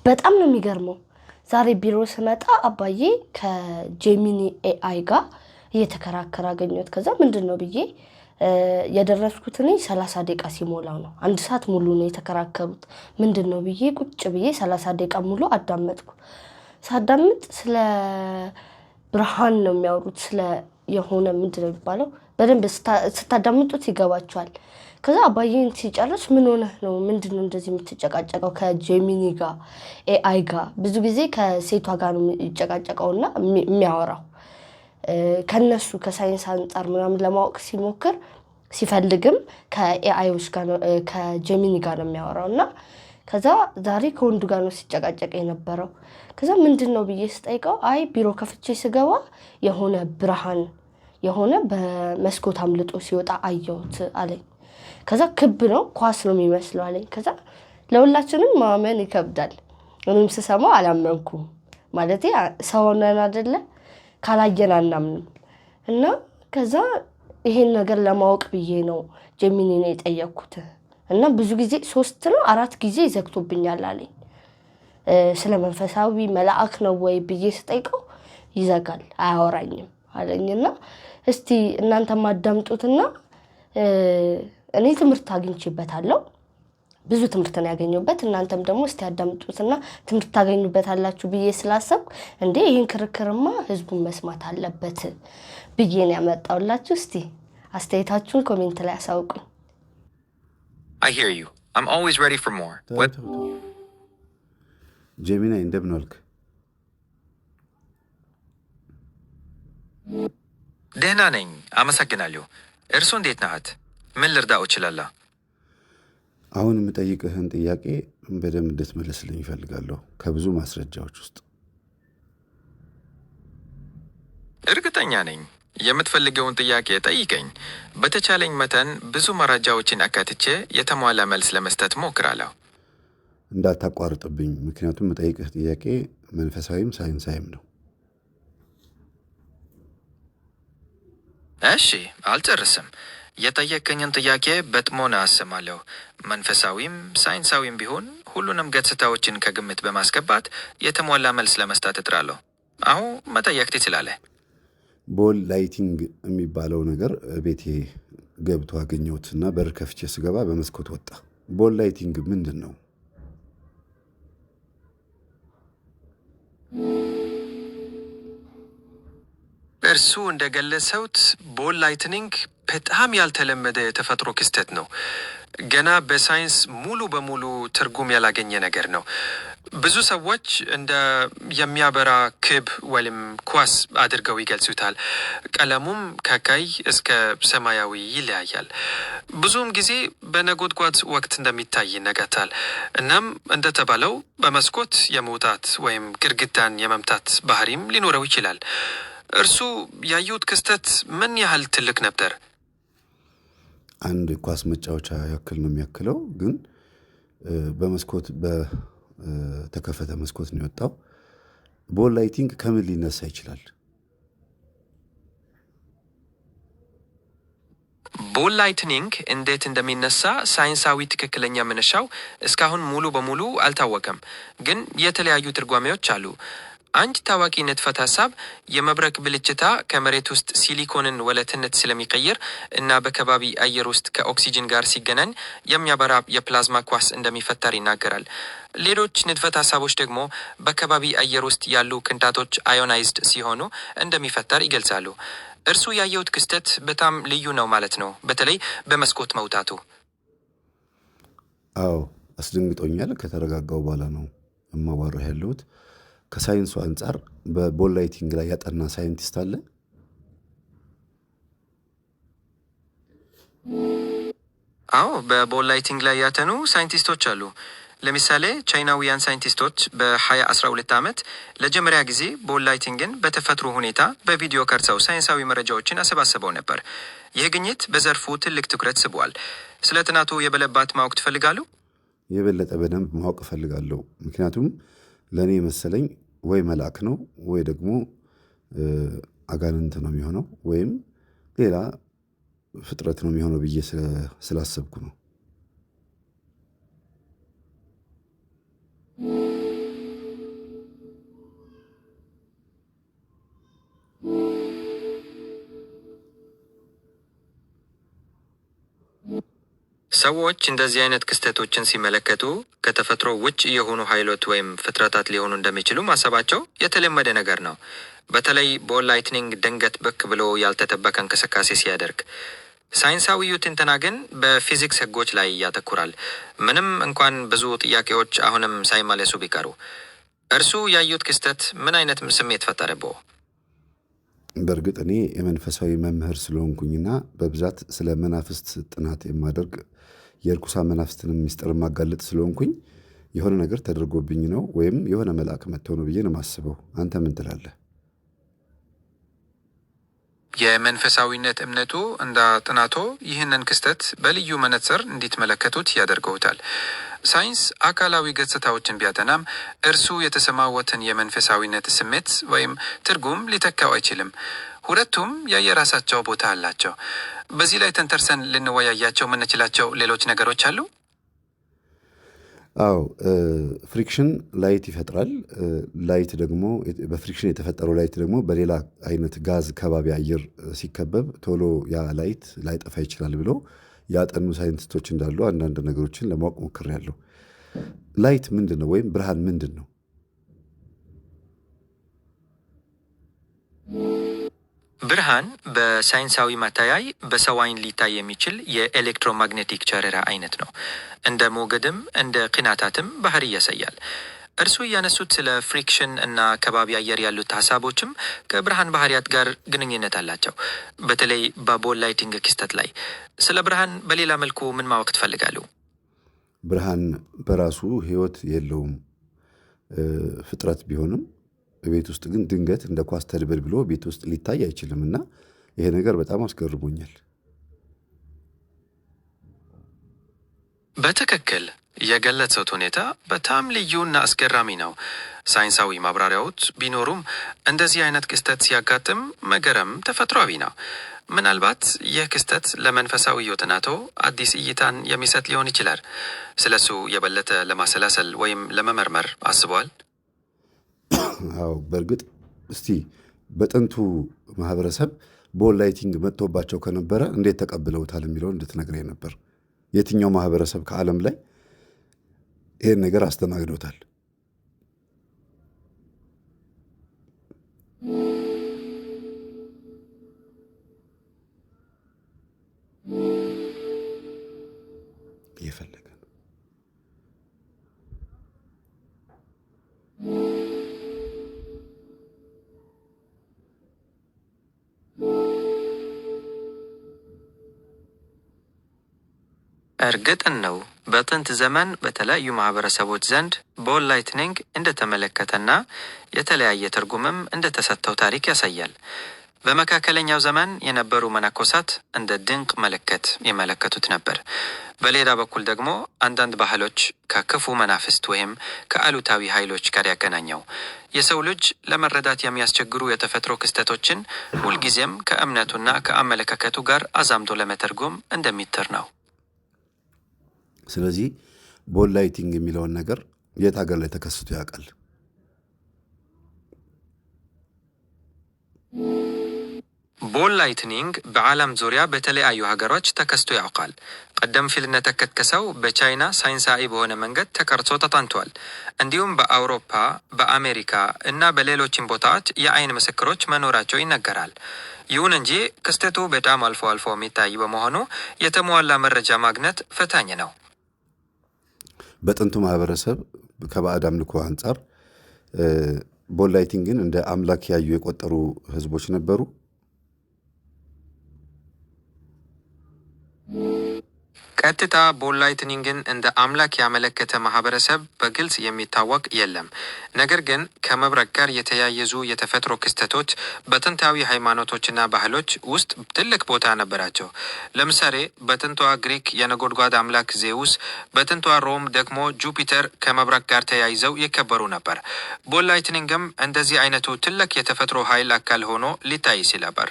በጣም ነው የሚገርመው። ዛሬ ቢሮ ስመጣ አባዬ ከጄሚኒ ኤአይ ጋር እየተከራከረ አገኘሁት። ከዛ ምንድነው ብዬ የደረስኩት እኔ 30 ደቂቃ ሲሞላው ነው። አንድ ሰዓት ሙሉ ነው የተከራከሩት። ምንድነው ብዬ ቁጭ ብዬ 30 ደቂቃ ሙሉ አዳመጥኩ። ሳዳምጥ ስለ ብርሃን ነው የሚያወሩት። ስለ የሆነ ምንድነው የሚባለው በደንብ ስታዳምጡት ይገባችኋል። ከዛ አባዬን ሲጨርስ ምን ሆነህ ነው ምንድነው እንደዚህ የምትጨቃጨቀው ከጄሚኒ ጋር ኤአይ ጋር? ብዙ ጊዜ ከሴቷ ጋር ነው የሚጨቃጨቀውና የሚያወራው ከነሱ ከሳይንስ አንፃር ምናምን ለማወቅ ሲሞክር ሲፈልግም ከኤአይዎች ጋር ከጄሚኒ ጋር ነው የሚያወራውና ከዛ ዛሬ ከወንዱ ጋር ነው ሲጨቃጨቅ የነበረው። ከዛ ምንድነው ብዬ ስጠይቀው አይ ቢሮ ከፍቼ ስገባ የሆነ ብርሃን የሆነ በመስኮት አምልጦ ሲወጣ አየሁት አለኝ። ከዛ ክብ ነው ኳስ ነው የሚመስለው አለኝ። ከዛ ለሁላችንም ማመን ይከብዳል። እኔም ስሰማው አላመንኩም። ማለቴ ሰው ነን አይደለ? ካላየን አናምንም። እና ከዛ ይሄን ነገር ለማወቅ ብዬ ነው ጄሚኒን የጠየቅኩት። እና ብዙ ጊዜ 3 ነው 4 ጊዜ ይዘግቶብኛል አለኝ። ስለ መንፈሳዊ መልአክ ነው ወይ ብዬ ስጠይቀው ይዘጋል አያወራኝም አለኝና እስቲ እናንተም አዳምጡትና እኔ ትምህርት አግኝቼበታለሁ። ብዙ ትምህርት ነው ያገኘሁበት። እናንተም ደግሞ እስቲ አዳምጡትና ትምህርት ታገኙበታላችሁ ብዬ ስላሰብኩ እንዴ ይሄን ክርክርማ ህዝቡን መስማት አለበት ብዬ ነው ያመጣሁላችሁ። እስቲ አስተያየታችሁን ኮሜንት ላይ አሳውቁኝ። I hear you. I'm always ready for more. What? ጄሚኒ እንደምን ዋልክ? ደህና ነኝ አመሰግናለሁ። እርሱ እንዴት ናት? ምን ልርዳው እችላለሁ? አሁን የምጠይቅህን ጥያቄ በደንብ እንድትመልስልኝ እፈልጋለሁ ከብዙ ማስረጃዎች ውስጥ። እርግጠኛ ነኝ። የምትፈልገውን ጥያቄ ጠይቀኝ። በተቻለኝ መጠን ብዙ መረጃዎችን አካትቼ የተሟላ መልስ ለመስጠት ሞክራለሁ። እንዳታቋርጥብኝ፣ ምክንያቱም የምጠይቅህ ጥያቄ መንፈሳዊም ሳይንሳዊም ነው። እሺ፣ አልጨርስም። የጠየቀኝን ጥያቄ በጥሞና አሰማለሁ። መንፈሳዊም ሳይንሳዊም ቢሆን ሁሉንም ገጽታዎችን ከግምት በማስገባት የተሟላ መልስ ለመስጠት እጥራለሁ። አሁን መጠየቅ ትችላለህ። ቦል ላይቲንግ የሚባለው ነገር ቤቴ ገብቶ አገኘሁትና በር ከፍቼ ስገባ በመስኮት ወጣ። ቦል ላይቲንግ ምንድን ነው? እርሱ እንደገለጸውት ቦል ላይትኒንግ በጣም ያልተለመደ የተፈጥሮ ክስተት ነው። ገና በሳይንስ ሙሉ በሙሉ ትርጉም ያላገኘ ነገር ነው። ብዙ ሰዎች እንደ የሚያበራ ክብ ወይም ኳስ አድርገው ይገልጹታል። ቀለሙም ከቀይ እስከ ሰማያዊ ይለያያል። ብዙም ጊዜ በነጎድጓድ ወቅት እንደሚታይ ይነገራል። እናም እንደተባለው በመስኮት የመውጣት ወይም ግድግዳን የመምታት ባህሪም ሊኖረው ይችላል። እርሱ ያዩት ክስተት ምን ያህል ትልቅ ነበር? አንድ ኳስ መጫወቻ ያክል ነው የሚያክለው፣ ግን በመስኮት በተከፈተ መስኮት ነው የወጣው። ቦል ላይቲንግ ከምን ሊነሳ ይችላል? ቦል ላይትኒንግ እንዴት እንደሚነሳ ሳይንሳዊ ትክክለኛ መነሻው እስካሁን ሙሉ በሙሉ አልታወቀም፣ ግን የተለያዩ ትርጓሜዎች አሉ። አንድ ታዋቂ ንድፈ ሐሳብ የመብረቅ ብልጭታ ከመሬት ውስጥ ሲሊኮንን ወለትነት ስለሚቀይር እና በከባቢ አየር ውስጥ ከኦክሲጅን ጋር ሲገናኝ የሚያበራ የፕላዝማ ኳስ እንደሚፈጠር ይናገራል። ሌሎች ንድፈ ሐሳቦች ደግሞ በከባቢ አየር ውስጥ ያሉ ቅንጣቶች አዮናይዝድ ሲሆኑ እንደሚፈጠር ይገልጻሉ። እርሱ ያየውት ክስተት በጣም ልዩ ነው ማለት ነው፣ በተለይ በመስኮት መውጣቱ። አዎ አስደንግጦኛል። ከተረጋጋው በኋላ ነው የማዋራህ ያለሁት። ከሳይንሱ አንጻር በቦል ላይቲንግ ላይ ያጠና ሳይንቲስት አለ? አዎ በቦል ላይቲንግ ላይ ያጠኑ ሳይንቲስቶች አሉ። ለምሳሌ ቻይናውያን ሳይንቲስቶች በ2012 ዓመት ለመጀመሪያ ጊዜ ቦል ላይቲንግን በተፈጥሮ ሁኔታ በቪዲዮ ቀርጸው ሳይንሳዊ መረጃዎችን አሰባስበው ነበር። ይህ ግኝት በዘርፉ ትልቅ ትኩረት ስቧል። ስለ ጥናቱ የበለጠ ማወቅ ትፈልጋሉ? የበለጠ በደንብ ማወቅ እፈልጋለሁ። ምክንያቱም ለእኔ መሰለኝ ወይ መልአክ ነው ወይ ደግሞ አጋንንት ነው የሚሆነው ወይም ሌላ ፍጥረት ነው የሚሆነው ብዬ ስላሰብኩ ነው። ሰዎች እንደዚህ አይነት ክስተቶችን ሲመለከቱ ከተፈጥሮ ውጭ የሆኑ ኃይሎች ወይም ፍጥረታት ሊሆኑ እንደሚችሉ ማሰባቸው የተለመደ ነገር ነው። በተለይ ቦል ላይትኒንግ ድንገት ብቅ ብሎ ያልተጠበቀ እንቅስቃሴ ሲያደርግ። ሳይንሳዊው ትንተና ግን በፊዚክስ ህጎች ላይ ያተኩራል። ምንም እንኳን ብዙ ጥያቄዎች አሁንም ሳይመለሱ ቢቀሩ። እርሱ ያዩት ክስተት ምን አይነት ስሜት ፈጠረብዎ? በእርግጥ እኔ የመንፈሳዊ መምህር ስለሆንኩኝና በብዛት ስለ መናፍስት ጥናት የማደርግ የርኩሳን መናፍስትን ምስጢር ማጋለጥ ስለሆንኩኝ የሆነ ነገር ተደርጎብኝ ነው ወይም የሆነ መልአክ መጥቶ ነው ብዬ ነው የማስበው። አንተ ምን ትላለህ? የመንፈሳዊነት እምነቱ እንደ ጥናቶ ይህንን ክስተት በልዩ መነጽር እንዲትመለከቱት ያደርገውታል። ሳይንስ አካላዊ ገጽታዎችን ቢያጠናም እርሱ የተሰማዎትን የመንፈሳዊነት ስሜት ወይም ትርጉም ሊተካው አይችልም። ሁለቱም የየራሳቸው ቦታ አላቸው። በዚህ ላይ ተንተርሰን ልንወያያቸው የምንችላቸው ሌሎች ነገሮች አሉ? አዎ፣ ፍሪክሽን ላይት ይፈጥራል። ላይት ደግሞ በፍሪክሽን የተፈጠረው ላይት ደግሞ በሌላ አይነት ጋዝ ከባቢ አየር ሲከበብ ቶሎ ያ ላይት ላይጠፋ ይችላል ብሎ ያጠኑ ሳይንቲስቶች እንዳሉ አንዳንድ ነገሮችን ለማወቅ ሞክሬያለሁ። ላይት ምንድን ነው ወይም ብርሃን ምንድን ነው? ብርሃን በሳይንሳዊ ማታያይ በሰው አይን ሊታይ የሚችል የኤሌክትሮማግኔቲክ ጨረራ አይነት ነው። እንደ ሞገድም እንደ ቅናታትም ባህሪ ያሳያል። እርሱ ያነሱት ስለ ፍሪክሽን እና ከባቢ አየር ያሉት ሀሳቦችም ከብርሃን ባህሪያት ጋር ግንኙነት አላቸው። በተለይ በቦል ላይቲንግ ክስተት ላይ ስለ ብርሃን በሌላ መልኩ ምን ማወቅ ትፈልጋሉ? ብርሃን በራሱ ህይወት የለውም ፍጥረት ቢሆንም ቤት ውስጥ ግን ድንገት እንደ ኳስ ተድበል ብሎ ቤት ውስጥ ሊታይ አይችልም እና ይሄ ነገር በጣም አስገርሞኛል። በትክክል የገለጹት ሁኔታ በጣም ልዩና አስገራሚ ነው። ሳይንሳዊ ማብራሪያዎች ቢኖሩም እንደዚህ አይነት ክስተት ሲያጋጥም መገረም ተፈጥሯዊ ነው። ምናልባት ይህ ክስተት ለመንፈሳዊ ጥናቶ አዲስ እይታን የሚሰጥ ሊሆን ይችላል። ስለሱ የበለጠ ለማሰላሰል ወይም ለመመርመር አስቧል? አዎ፣ በእርግጥ እስቲ በጥንቱ ማህበረሰብ ቦል ላይቲንግ መጥቶባቸው ከነበረ እንዴት ተቀብለውታል የሚለውን እንድትነግረኝ ነበር። የትኛው ማህበረሰብ ከዓለም ላይ ይህን ነገር አስተናግዶታል? እየፈለገ ነው። እርግጥን ነው በጥንት ዘመን በተለያዩ ማህበረሰቦች ዘንድ ቦል ላይትኒንግ እንደተመለከተና የተለያየ ትርጉምም እንደተሰጠው ታሪክ ያሳያል። በመካከለኛው ዘመን የነበሩ መነኮሳት እንደ ድንቅ ምልክት ይመለከቱት ነበር። በሌላ በኩል ደግሞ አንዳንድ ባህሎች ከክፉ መናፍስት ወይም ከአሉታዊ ኃይሎች ጋር ያገናኘው የሰው ልጅ ለመረዳት የሚያስቸግሩ የተፈጥሮ ክስተቶችን ሁልጊዜም ከእምነቱና ከአመለካከቱ ጋር አዛምዶ ለመተርጎም እንደሚጥር ነው። ስለዚህ ቦል ላይቲንግ የሚለውን ነገር የት ሀገር ላይ ተከስቶ ያውቃል? ቦል ላይትኒንግ በዓለም ዙሪያ በተለያዩ ሀገሮች ተከስቶ ያውቃል። ቀደም ሲል እንደተከሰተው በቻይና ሳይንሳዊ በሆነ መንገድ ተቀርጾ ተጠንቷል። እንዲሁም በአውሮፓ፣ በአሜሪካ እና በሌሎችም ቦታዎች የአይን ምስክሮች መኖራቸው ይነገራል። ይሁን እንጂ ክስተቱ በጣም አልፎ አልፎ የሚታይ በመሆኑ የተሟላ መረጃ ማግኘት ፈታኝ ነው። በጥንቱ ማህበረሰብ ከባዕድ አምልኮ አንጻር ቦል ላይቲንግን እንደ አምላክ ያዩ የቆጠሩ ህዝቦች ነበሩ። ቀጥታ ቦል ላይትኒንግን እንደ አምላክ ያመለከተ ማህበረሰብ በግልጽ የሚታወቅ የለም። ነገር ግን ከመብረቅ ጋር የተያያዙ የተፈጥሮ ክስተቶች በጥንታዊ ሃይማኖቶችና ባህሎች ውስጥ ትልቅ ቦታ ነበራቸው። ለምሳሌ በጥንቷ ግሪክ የነጎድጓድ አምላክ ዜውስ፣ በጥንቷ ሮም ደግሞ ጁፒተር ከመብረቅ ጋር ተያይዘው ይከበሩ ነበር። ቦል ላይትኒንግም እንደዚህ አይነቱ ትልቅ የተፈጥሮ ኃይል አካል ሆኖ ሊታይ ይችል ነበር።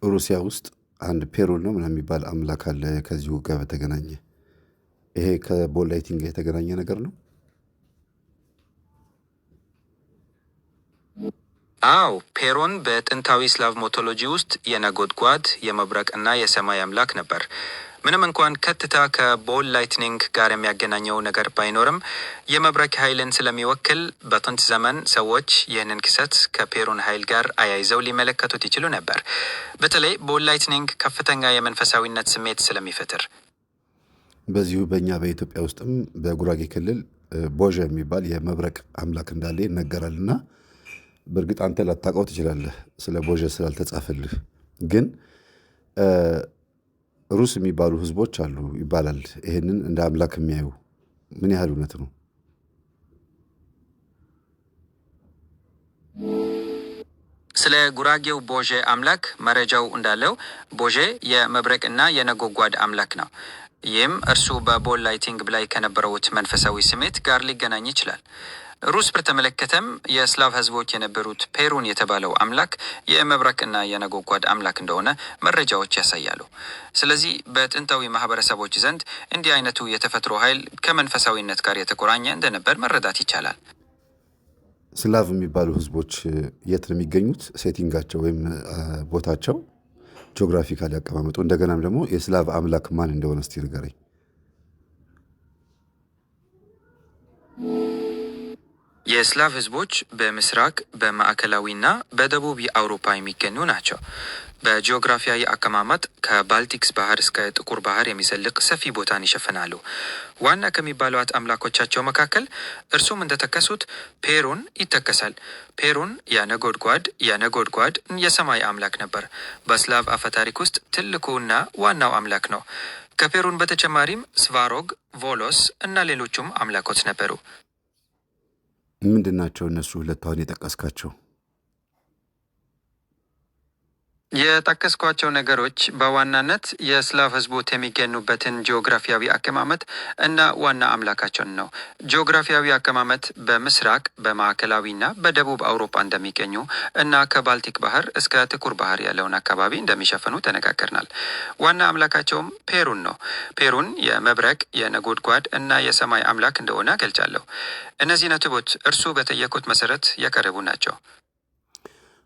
ሩሲያ ውስጥ አንድ ፔሩል ነው ምናምን የሚባል አምላክ አለ። ከዚሁ ጋር በተገናኘ ይሄ ከቦል ላይቲንግ የተገናኘ ነገር ነው። አዎ፣ ፔሮን በጥንታዊ ስላቭ ሞቶሎጂ ውስጥ የነጎድጓድ የመብረቅ እና የሰማይ አምላክ ነበር። ምንም እንኳን ከትታ ከቦል ላይትኒንግ ጋር የሚያገናኘው ነገር ባይኖርም የመብረቅ ኃይልን ስለሚወክል በጥንት ዘመን ሰዎች ይህንን ክስተት ከፔሩን ኃይል ጋር አያይዘው ሊመለከቱት ይችሉ ነበር። በተለይ ቦል ላይትኒንግ ከፍተኛ የመንፈሳዊነት ስሜት ስለሚፈጥር። በዚሁ በእኛ በኢትዮጵያ ውስጥም በጉራጌ ክልል ቦዣ የሚባል የመብረቅ አምላክ እንዳለ ይነገራልና በእርግጥ አንተ ላታውቀው ትችላለህ ስለ ቦዣ ስላልተጻፈልህ። ግን ሩስ የሚባሉ ህዝቦች አሉ ይባላል ይህንን እንደ አምላክ የሚያዩ። ምን ያህል እውነት ነው? ስለ ጉራጌው ቦዤ አምላክ መረጃው እንዳለው ቦዤ የመብረቅና የነጎጓድ አምላክ ነው። ይህም እርሱ በቦል ላይቲንግ ላይ ከነበረውት መንፈሳዊ ስሜት ጋር ሊገናኝ ይችላል። ሩስ በተመለከተም የስላቭ ህዝቦች የነበሩት ፔሩን የተባለው አምላክ የመብረቅና የነጎጓድ አምላክ እንደሆነ መረጃዎች ያሳያሉ። ስለዚህ በጥንታዊ ማህበረሰቦች ዘንድ እንዲህ አይነቱ የተፈጥሮ ኃይል ከመንፈሳዊነት ጋር የተቆራኘ እንደነበር መረዳት ይቻላል። ስላቭ የሚባሉ ህዝቦች የት ነው የሚገኙት? ሴቲንጋቸው ወይም ቦታቸው ጂኦግራፊካሊ አቀማመጡ፣ እንደገናም ደግሞ የስላቭ አምላክ ማን እንደሆነ እስቲ ንገረኝ። የስላቭ ህዝቦች በምስራቅ በማዕከላዊና በደቡብ የአውሮፓ የሚገኙ ናቸው። በጂኦግራፊያዊ አቀማመጥ ከባልቲክስ ባህር እስከ ጥቁር ባህር የሚዘልቅ ሰፊ ቦታን ይሸፍናሉ። ዋና ከሚባሏት አምላኮቻቸው መካከል እርሱም እንደተከሱት ፔሩን ይጠቀሳል። ፔሩን የነጎድጓድ የሰማይ አምላክ ነበር። በስላቭ አፈታሪክ ውስጥ ትልቁና ዋናው አምላክ ነው። ከፔሩን በተጨማሪም ስቫሮግ፣ ቮሎስ እና ሌሎቹም አምላኮች ነበሩ። ምንድን ናቸው እነሱ ሁለት አሁን የጠቀስካቸው? የጠቀስኳቸው ነገሮች በዋናነት የስላቭ ህዝቦች የሚገኙበትን ጂኦግራፊያዊ አቀማመጥ እና ዋና አምላካቸውን ነው። ጂኦግራፊያዊ አቀማመጥ በምስራቅ በማዕከላዊና በደቡብ አውሮፓ እንደሚገኙ እና ከባልቲክ ባህር እስከ ጥቁር ባህር ያለውን አካባቢ እንደሚሸፍኑ ተነጋግረናል። ዋና አምላካቸውም ፔሩን ነው። ፔሩን የመብረቅ የነጎድጓድ እና የሰማይ አምላክ እንደሆነ ገልጫለሁ። እነዚህ ነጥቦች እርሱ በጠየቁት መሰረት የቀረቡ ናቸው።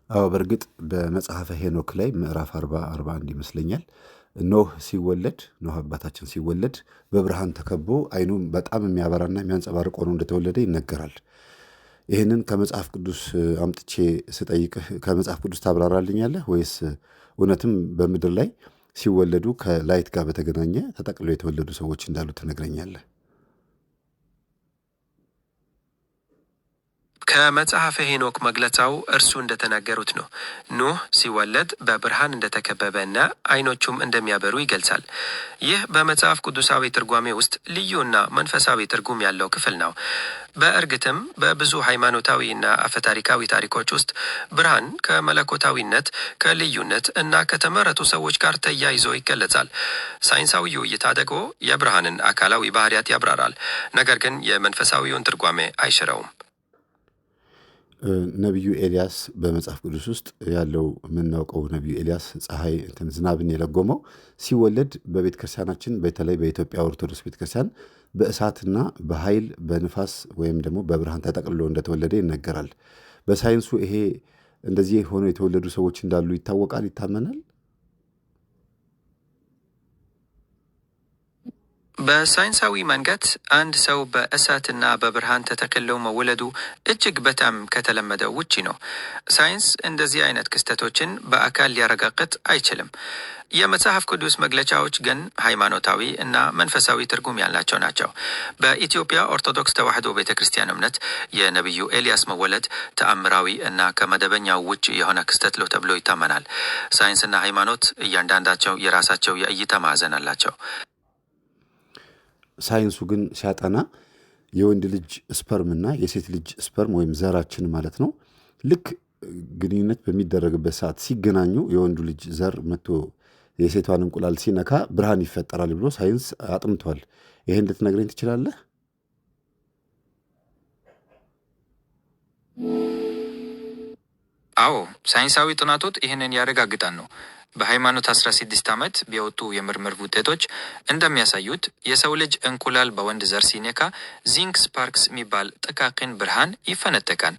አዎ በእርግጥ በመጽሐፈ ሄኖክ ላይ ምዕራፍ 41 ይመስለኛል ኖህ አባታችን ሲወለድ በብርሃን ተከቦ አይኑ በጣም የሚያበራና የሚያንጸባርቅ ሆኖ እንደተወለደ ይነገራል። ይህንን ከመጽሐፍ ቅዱስ አምጥቼ ስጠይቅህ ከመጽሐፍ ቅዱስ ታብራራልኛለህ ወይስ እውነትም በምድር ላይ ሲወለዱ ከላይት ጋር በተገናኘ ተጠቅሎ የተወለዱ ሰዎች እንዳሉ ትነግረኛለህ? ከመጽሐፈ ሄኖክ መግለጫው እርሱ እንደተናገሩት ነው። ኖህ ሲወለድ በብርሃን እንደተከበበና አይኖቹም እንደሚያበሩ ይገልጻል። ይህ በመጽሐፍ ቅዱሳዊ ትርጓሜ ውስጥ ልዩና መንፈሳዊ ትርጉም ያለው ክፍል ነው። በእርግጥም በብዙ ሃይማኖታዊና አፈታሪካዊ ታሪኮች ውስጥ ብርሃን ከመለኮታዊነት ከልዩነት እና ከተመረጡ ሰዎች ጋር ተያይዞ ይገለጻል። ሳይንሳዊ እይታ ደግሞ የብርሃንን አካላዊ ባህሪያት ያብራራል፣ ነገር ግን የመንፈሳዊውን ትርጓሜ አይሽረውም። ነቢዩ ኤልያስ በመጽሐፍ ቅዱስ ውስጥ ያለው የምናውቀው ነቢዩ ኤልያስ ፀሐይ ዝናብን የለጎመው ሲወለድ በቤተ ክርስቲያናችን በተለይ በኢትዮጵያ ኦርቶዶክስ ቤተ ክርስቲያን በእሳትና በኃይል በንፋስ ወይም ደግሞ በብርሃን ተጠቅልሎ እንደተወለደ ይነገራል። በሳይንሱ ይሄ እንደዚህ ሆኖ የተወለዱ ሰዎች እንዳሉ ይታወቃል፣ ይታመናል። በሳይንሳዊ መንገድ አንድ ሰው በእሳትና በብርሃን ተጠቅልሎ መወለዱ እጅግ በጣም ከተለመደው ውጪ ነው። ሳይንስ እንደዚህ አይነት ክስተቶችን በአካል ሊያረጋግጥ አይችልም። የመጽሐፍ ቅዱስ መግለጫዎች ግን ሃይማኖታዊ እና መንፈሳዊ ትርጉም ያላቸው ናቸው። በኢትዮጵያ ኦርቶዶክስ ተዋሕዶ ቤተክርስቲያን እምነት የነቢዩ ኤልያስ መወለድ ተአምራዊ እና ከመደበኛው ውጭ የሆነ ክስተት ነው ተብሎ ይታመናል። ሳይንስና ሃይማኖት እያንዳንዳቸው የራሳቸው የእይታ ማዕዘን አላቸው። ሳይንሱ ግን ሲያጠና የወንድ ልጅ ስፐርምና የሴት ልጅ ስፐርም ወይም ዘራችን ማለት ነው ልክ ግንኙነት በሚደረግበት ሰዓት ሲገናኙ የወንዱ ልጅ ዘር መጥቶ የሴቷን እንቁላል ሲነካ ብርሃን ይፈጠራል ብሎ ሳይንስ አጥንቷል። ይሄን እንድትነግረኝ ትችላለህ? አዎ፣ ሳይንሳዊ ጥናቶች ይህንን ያረጋግጣል ነው። በሃይማኖት 16 ዓመት ቢወጡ የምርምር ውጤቶች እንደሚያሳዩት የሰው ልጅ እንቁላል በወንድ ዘር ሲነካ ዚንክ ስፓርክስ የሚባል ጥቃቅን ብርሃን ይፈነጠቃል።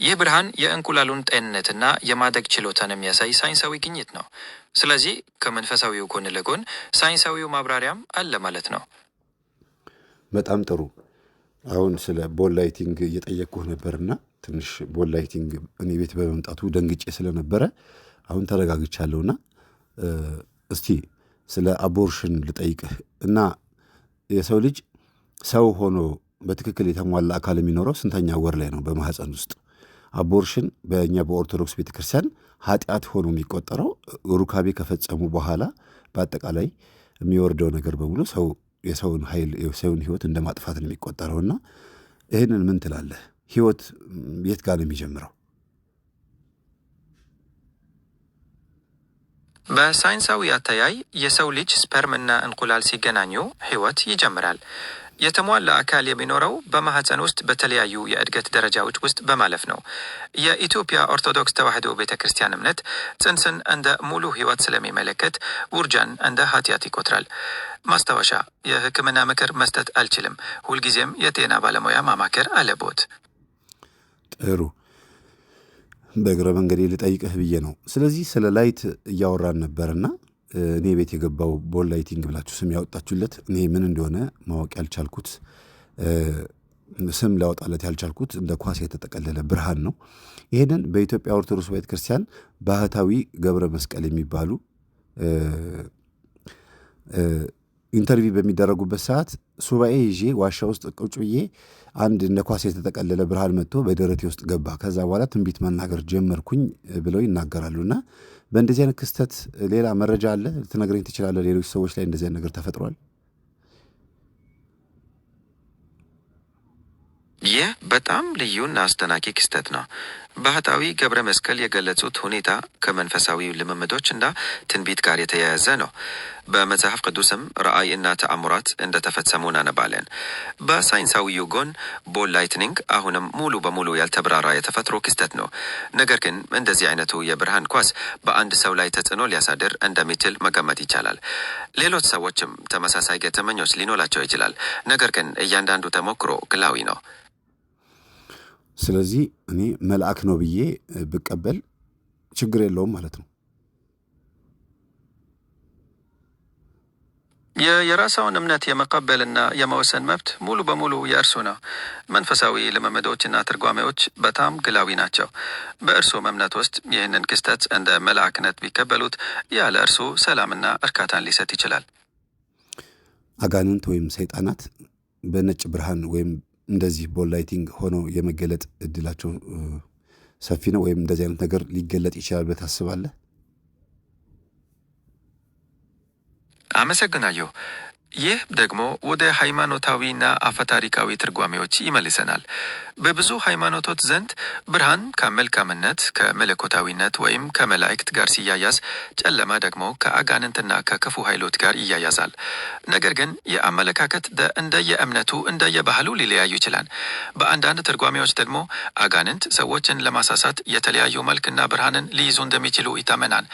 ይህ ብርሃን የእንቁላሉን ጤንነትና የማደግ ችሎታን የሚያሳይ ሳይንሳዊ ግኝት ነው። ስለዚህ ከመንፈሳዊው ጎን ለጎን ሳይንሳዊው ማብራሪያም አለ ማለት ነው። በጣም ጥሩ። አሁን ስለ ቦል ላይቲንግ እየጠየቅኩህ ነበርና ትንሽ ቦል ላይቲንግ እኔ ቤት በመምጣቱ ደንግጬ ስለነበረ አሁን ተረጋግቻለሁና እስቲ ስለ አቦርሽን ልጠይቅህ እና የሰው ልጅ ሰው ሆኖ በትክክል የተሟላ አካል የሚኖረው ስንተኛ ወር ላይ ነው በማህፀን ውስጥ? አቦርሽን በእኛ በኦርቶዶክስ ቤተክርስቲያን ኃጢአት ሆኖ የሚቆጠረው ሩካቤ ከፈጸሙ በኋላ በአጠቃላይ የሚወርደው ነገር በሙሉ የሰውን ኃይል የሰውን ህይወት እንደ ማጥፋት ነው የሚቆጠረውና ይህንን ምን ትላለህ? ህይወት የት ጋር ነው የሚጀምረው? በሳይንሳዊ አተያይ የሰው ልጅ ስፐርምና እንቁላል ሲገናኙ ህይወት ይጀምራል። የተሟላ አካል የሚኖረው በማህፀን ውስጥ በተለያዩ የእድገት ደረጃዎች ውስጥ በማለፍ ነው። የኢትዮጵያ ኦርቶዶክስ ተዋሕዶ ቤተ ክርስቲያን እምነት ጽንስን እንደ ሙሉ ህይወት ስለሚመለከት ውርጃን እንደ ኃጢአት ይቆጥራል። ማስታወሻ፣ የህክምና ምክር መስጠት አልችልም። ሁልጊዜም የጤና ባለሙያ ማማከር አለቦት። ጥሩ። በእግረ መንገዴ ልጠይቅህ ብዬ ነው። ስለዚህ ስለ ላይት እያወራን ነበርና እኔ ቤት የገባው ቦል ላይቲንግ ብላችሁ ስም ያወጣችሁለት እኔ ምን እንደሆነ ማወቅ ያልቻልኩት ስም ላወጣለት ያልቻልኩት እንደ ኳስ የተጠቀለለ ብርሃን ነው። ይህንን በኢትዮጵያ ኦርቶዶክስ ቤተ ክርስቲያን ባህታዊ ገብረ መስቀል የሚባሉ ኢንተርቪው በሚደረጉበት ሰዓት ሱባኤ ይዤ ዋሻ ውስጥ ቁጭ ብዬ አንድ እንደ ኳስ የተጠቀለለ ብርሃን መጥቶ በደረቴ ውስጥ ገባ። ከዛ በኋላ ትንቢት መናገር ጀመርኩኝ ብለው ይናገራሉና በእንደዚህ አይነት ክስተት ሌላ መረጃ አለ ልትነግረኝ ትችላለህ? ሌሎች ሰዎች ላይ እንደዚህ አይነት ነገር ተፈጥሯል? ይህ በጣም ልዩና አስደናቂ ክስተት ነው። ባህታዊ ገብረ መስቀል የገለጹት ሁኔታ ከመንፈሳዊ ልምምዶች እና ትንቢት ጋር የተያያዘ ነው። በመጽሐፍ ቅዱስም ራእይ እና ተአምራት እንደተፈጸሙ እናነባለን። በሳይንሳዊው ጎን ቦል ላይትኒንግ አሁንም ሙሉ በሙሉ ያልተብራራ የተፈጥሮ ክስተት ነው። ነገር ግን እንደዚህ አይነቱ የብርሃን ኳስ በአንድ ሰው ላይ ተጽዕኖ ሊያሳድር እንደሚችል መገመት ይቻላል። ሌሎች ሰዎችም ተመሳሳይ ገጠመኞች ሊኖራቸው ይችላል። ነገር ግን እያንዳንዱ ተሞክሮ ግላዊ ነው። ስለዚህ እኔ መልአክ ነው ብዬ ብቀበል ችግር የለውም ማለት ነው። የራሳውን እምነት የመቀበልና የመወሰን መብት ሙሉ በሙሉ የእርሱ ነው። መንፈሳዊ ልምምዶችና ትርጓሜዎች በጣም ግላዊ ናቸው። በእርሱም እምነት ውስጥ ይህንን ክስተት እንደ መልአክነት ቢቀበሉት ያለ እርሱ ሰላምና እርካታን ሊሰጥ ይችላል። አጋንንት ወይም ሰይጣናት በነጭ ብርሃን ወይም እንደዚህ ቦል ላይቲንግ ሆኖ የመገለጥ እድላቸው ሰፊ ነው ወይም እንደዚህ አይነት ነገር ሊገለጥ ይችላል ብለህ ታስባለህ? አመሰግናለሁ። ይህ ደግሞ ወደ ሃይማኖታዊና አፈታሪካዊ ትርጓሜዎች ይመልሰናል። በብዙ ሃይማኖቶች ዘንድ ብርሃን ከመልካምነት ከመለኮታዊነት ወይም ከመላእክት ጋር ሲያያዝ፣ ጨለማ ደግሞ ከአጋንንትና ከክፉ ኃይሎች ጋር ይያያዛል። ነገር ግን የአመለካከት እንደየእምነቱ እንደየባህሉ ሊለያዩ ይችላል። በአንዳንድ ትርጓሜዎች ደግሞ አጋንንት ሰዎችን ለማሳሳት የተለያዩ መልክና ብርሃንን ሊይዙ እንደሚችሉ ይታመናል።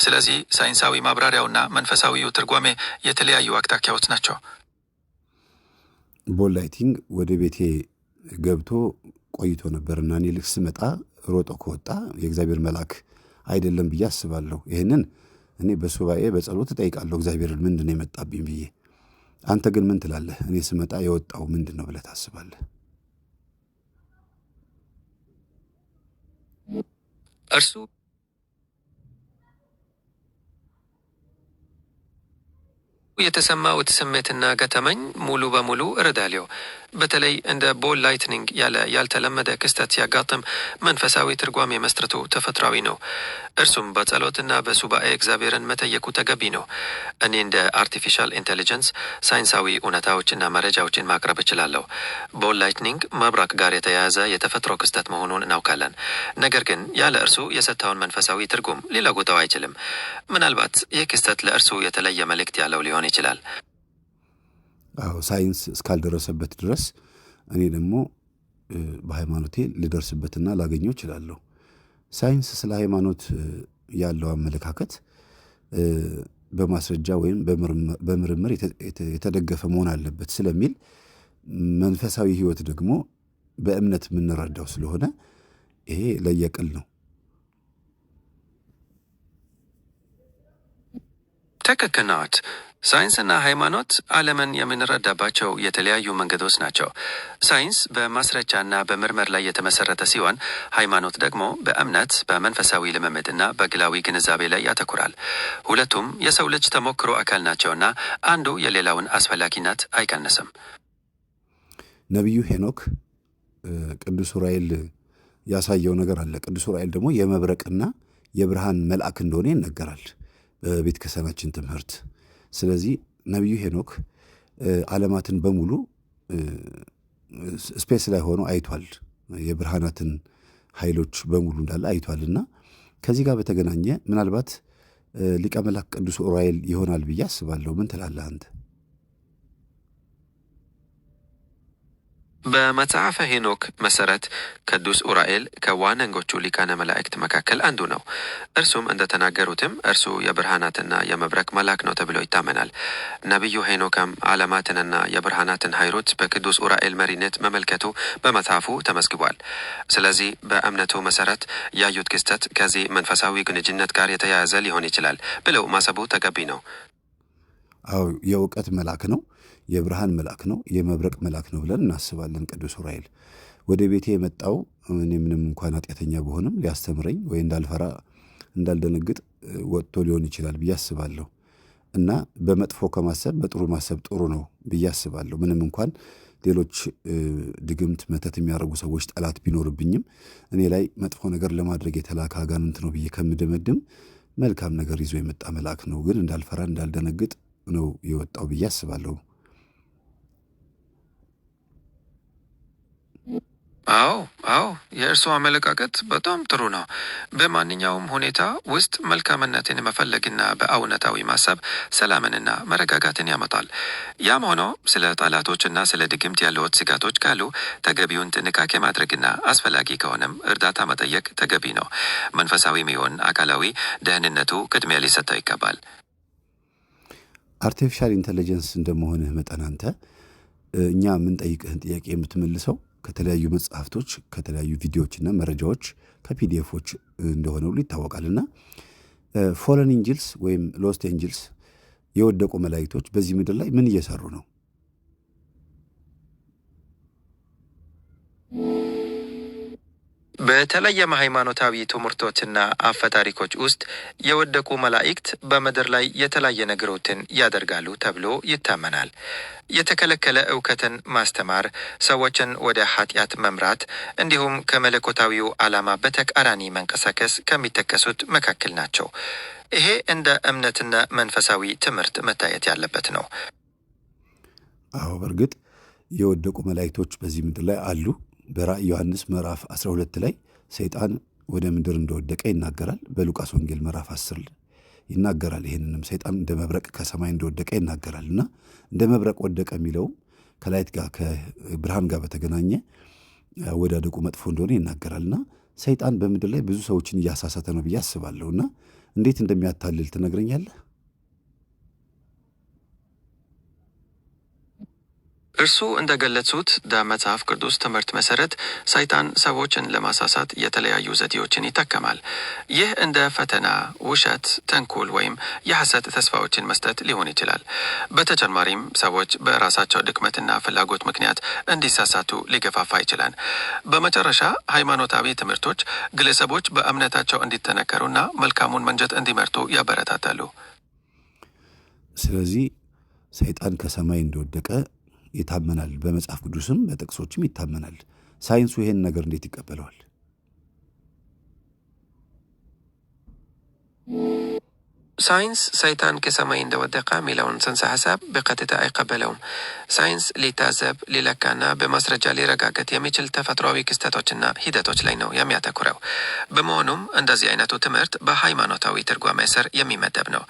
ስለዚህ ሳይንሳዊ ማብራሪያውና መንፈሳዊው ትርጓሜ የተለያዩ አቅጣጫዎች ናቸው። ቦል ላይቲንግ ወደ ቤቴ ገብቶ ቆይቶ ነበርና እኔ ልክ ስመጣ ሮጦ ከወጣ የእግዚአብሔር መልአክ አይደለም ብዬ አስባለሁ። ይህንን እኔ በሱባኤ በጸሎት እጠይቃለሁ እግዚአብሔርን ምንድን ነው የመጣብኝ ብዬ። አንተ ግን ምን ትላለህ? እኔ ስመጣ የወጣው ምንድን ነው ብለህ ታስባለህ? እርሱ የተሰማው ስሜትና ገጠመኝ ሙሉ በሙሉ እረዳለሁ። በተለይ እንደ ቦል ላይትኒንግ ያለ ያልተለመደ ክስተት ሲያጋጥም መንፈሳዊ ትርጓሜ መስጠቱ ተፈጥሯዊ ነው። እርሱም በጸሎትና በሱባኤ እግዚአብሔርን መጠየቁ ተገቢ ነው። እኔ እንደ አርቲፊሻል ኢንቴሊጀንስ ሳይንሳዊ እውነታዎችና መረጃዎችን ማቅረብ እችላለሁ። ቦል ላይትኒንግ መብረቅ ጋር የተያያዘ የተፈጥሮ ክስተት መሆኑን እናውቃለን። ነገር ግን ያለ እርሱ የሰጠውን መንፈሳዊ ትርጉም ሊለውጠው አይችልም። ምናልባት ይህ ክስተት ለእርሱ የተለየ መልእክት ያለው ሊሆን ይችላል። አዎ፣ ሳይንስ እስካልደረሰበት ድረስ እኔ ደግሞ በሃይማኖቴ ልደርስበትና ላገኘው እችላለሁ። ሳይንስ ስለ ሃይማኖት ያለው አመለካከት በማስረጃ ወይም በምርምር የተደገፈ መሆን አለበት ስለሚል መንፈሳዊ ሕይወት ደግሞ በእምነት የምንረዳው ስለሆነ ይሄ ለየቅል ነው። ትክክል ናት። ሳይንስና ሃይማኖት ዓለምን የምንረዳባቸው የተለያዩ መንገዶች ናቸው። ሳይንስ በማስረጃና በምርምር ላይ የተመሰረተ ሲሆን፣ ሃይማኖት ደግሞ በእምነት በመንፈሳዊ ልምምድና በግላዊ ግንዛቤ ላይ ያተኩራል። ሁለቱም የሰው ልጅ ተሞክሮ አካል ናቸውና አንዱ የሌላውን አስፈላጊነት አይቀንስም። ነቢዩ ሄኖክ ቅዱስ ዑራኤል ያሳየው ነገር አለ። ቅዱስ ዑራኤል ደግሞ የመብረቅና የብርሃን መልአክ እንደሆነ ይነገራል በቤተ ክርስቲያናችን ትምህርት። ስለዚህ ነቢዩ ሄኖክ ዓለማትን በሙሉ ስፔስ ላይ ሆኖ አይቷል። የብርሃናትን ኃይሎች በሙሉ እንዳለ አይቷልና ከዚህ ጋር በተገናኘ ምናልባት ሊቀ መላእክት ቅዱስ ዑራኤል ይሆናል ብዬ አስባለሁ። ምን ትላለህ አንተ? በመጽሐፈ ሄኖክ መሰረት ቅዱስ ዑራኤል ከዋነኞቹ ሊቃነ መላእክት መካከል አንዱ ነው። እርሱም እንደተናገሩትም እርሱ የብርሃናትና የመብረቅ መልአክ ነው ተብሎ ይታመናል። ነቢዩ ሄኖክም ዓለማትንና የብርሃናትን ኃይሎች በቅዱስ ዑራኤል መሪነት መመልከቱ በመጽሐፉ ተመዝግቧል። ስለዚህ በእምነቱ መሰረት ያዩት ክስተት ከዚህ መንፈሳዊ ግንኙነት ጋር የተያያዘ ሊሆን ይችላል ብለው ማሰቡ ተገቢ ነው። አዎ የእውቀት መልአክ ነው፣ የብርሃን መልአክ ነው፣ የመብረቅ መልአክ ነው ብለን እናስባለን። ቅዱስ ዑራኤል ወደ ቤቴ የመጣው እኔ ምንም እንኳን ኃጢአተኛ ብሆንም ሊያስተምረኝ ወይ እንዳልፈራ እንዳልደነግጥ ወጥቶ ሊሆን ይችላል ብዬ አስባለሁ። እና በመጥፎ ከማሰብ በጥሩ ማሰብ ጥሩ ነው ብዬ አስባለሁ። ምንም እንኳን ሌሎች ድግምት መተት የሚያደርጉ ሰዎች ጠላት ቢኖርብኝም እኔ ላይ መጥፎ ነገር ለማድረግ የተላከ አጋንንት ነው ብዬ ከምደመድም መልካም ነገር ይዞ የመጣ መልአክ ነው፣ ግን እንዳልፈራ እንዳልደነግጥ ነው የወጣው ብዬ አስባለሁ። አዎ የእርሱ አመለካከት በጣም ጥሩ ነው። በማንኛውም ሁኔታ ውስጥ መልካምነትን መፈለግና በእውነታዊ ማሰብ ሰላምንና መረጋጋትን ያመጣል። ያም ሆኖ ስለ ጠላቶችና ስለ ድግምት ያለዎት ስጋቶች ካሉ ተገቢውን ጥንቃቄ ማድረግና አስፈላጊ ከሆነም እርዳታ መጠየቅ ተገቢ ነው። መንፈሳዊም ይሁን አካላዊ ደህንነቱ ቅድሚያ ሊሰጠው ይገባል። አርቲፊሻል ኢንቴሊጀንስ እንደመሆንህ መጠን አንተ እኛ የምንጠይቅህን ጥያቄ የምትመልሰው ከተለያዩ መጽሐፍቶች፣ ከተለያዩ ቪዲዮዎችና መረጃዎች ከፒዲኤፎች እንደሆነ ሁሉ ይታወቃልና ፎለን ኤንጅልስ ወይም ሎስት ኤንጅልስ የወደቁ መላእክቶች በዚህ ምድር ላይ ምን እየሰሩ ነው? በተለያየ ሃይማኖታዊ ትምህርቶችና አፈታሪኮች ውስጥ የወደቁ መላእክት በምድር ላይ የተለያየ ነገሮችን ያደርጋሉ ተብሎ ይታመናል። የተከለከለ እውቀትን ማስተማር፣ ሰዎችን ወደ ኃጢአት መምራት እንዲሁም ከመለኮታዊው ዓላማ በተቃራኒ መንቀሳቀስ ከሚጠቀሱት መካከል ናቸው። ይሄ እንደ እምነትና መንፈሳዊ ትምህርት መታየት ያለበት ነው። አዎ በእርግጥ የወደቁ መላእክቶች በዚህ ምድር ላይ አሉ። በራእይ ዮሐንስ ምዕራፍ 12 ላይ ሰይጣን ወደ ምድር እንደወደቀ ይናገራል። በሉቃስ ወንጌል ምዕራፍ 10 ይናገራል። ይህንንም ሰይጣን እንደ መብረቅ ከሰማይ እንደወደቀ ይናገራል። እና እንደ መብረቅ ወደቀ የሚለውም ከላይት ጋር ከብርሃን ጋር በተገናኘ አወዳደቁ መጥፎ እንደሆነ ይናገራል። እና ሰይጣን በምድር ላይ ብዙ ሰዎችን እያሳሳተ ነው ብዬ አስባለሁ። እና እንዴት እንደሚያታልል ትነግረኛለህ? እርሱ እንደገለጹት በመጽሐፍ ቅዱስ ትምህርት መሰረት ሰይጣን ሰዎችን ለማሳሳት የተለያዩ ዘዴዎችን ይጠቀማል። ይህ እንደ ፈተና፣ ውሸት፣ ተንኮል ወይም የሐሰት ተስፋዎችን መስጠት ሊሆን ይችላል። በተጨማሪም ሰዎች በራሳቸው ድክመትና ፍላጎት ምክንያት እንዲሳሳቱ ሊገፋፋ ይችላል። በመጨረሻ ሃይማኖታዊ ትምህርቶች ግለሰቦች በእምነታቸው እንዲጠነከሩና መልካሙን መንገድ እንዲመርጡ ያበረታታሉ። ስለዚህ ሰይጣን ከሰማይ እንደወደቀ ይታመናል። በመጽሐፍ ቅዱስም በጥቅሶችም ይታመናል። ሳይንሱ ይሄን ነገር እንዴት ይቀበለዋል? ሳይንስ ሰይጣን ከሰማይ እንደወደቀ የሚለውን ጽንሰ ሀሳብ በቀጥታ አይቀበለውም። ሳይንስ ሊታዘብ፣ ሊለካና በማስረጃ ሊረጋገጥ የሚችል ተፈጥሯዊ ክስተቶችና ሂደቶች ላይ ነው የሚያተኩረው። በመሆኑም እንደዚህ አይነቱ ትምህርት በሃይማኖታዊ ትርጓሜ ስር የሚመደብ ነው።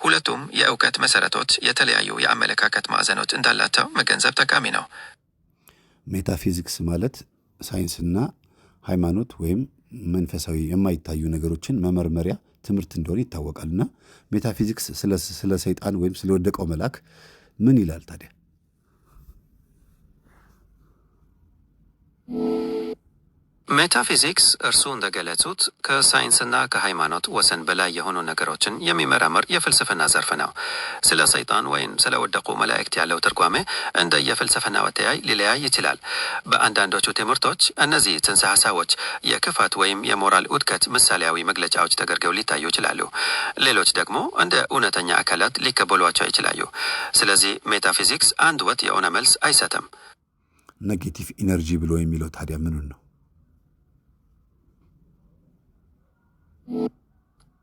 ሁለቱም የእውቀት መሰረቶች የተለያዩ የአመለካከት ማዕዘኖች እንዳላቸው መገንዘብ ጠቃሚ ነው። ሜታፊዚክስ ማለት ሳይንስና ሃይማኖት ወይም መንፈሳዊ የማይታዩ ነገሮችን መመርመሪያ ትምህርት እንደሆነ ይታወቃልና ሜታፊዚክስ ስለ ሰይጣን ወይም ስለወደቀው መልአክ ምን ይላል ታዲያ? ሜታፊዚክስ እርሱ እንደገለጹት ከሳይንስና ከሃይማኖት ወሰን በላይ የሆኑ ነገሮችን የሚመረምር የፍልስፍና ዘርፍ ነው። ስለ ሰይጣን ወይም ስለ ወደቁ መላእክት ያለው ትርጓሜ እንደ የፍልስፍና አተያይ ሊለያይ ይችላል። በአንዳንዶቹ ትምህርቶች እነዚህ ጽንሰ ሀሳቦች የክፋት ወይም የሞራል ውድቀት ምሳሌያዊ መግለጫዎች ተደርገው ሊታዩ ይችላሉ። ሌሎች ደግሞ እንደ እውነተኛ አካላት ሊቀበሏቸው ይችላሉ። ስለዚህ ሜታፊዚክስ አንድ ወጥ የሆነ መልስ አይሰጥም። ኔጌቲቭ ኢነርጂ ብሎ የሚለው ታዲያ ምኑን ነው?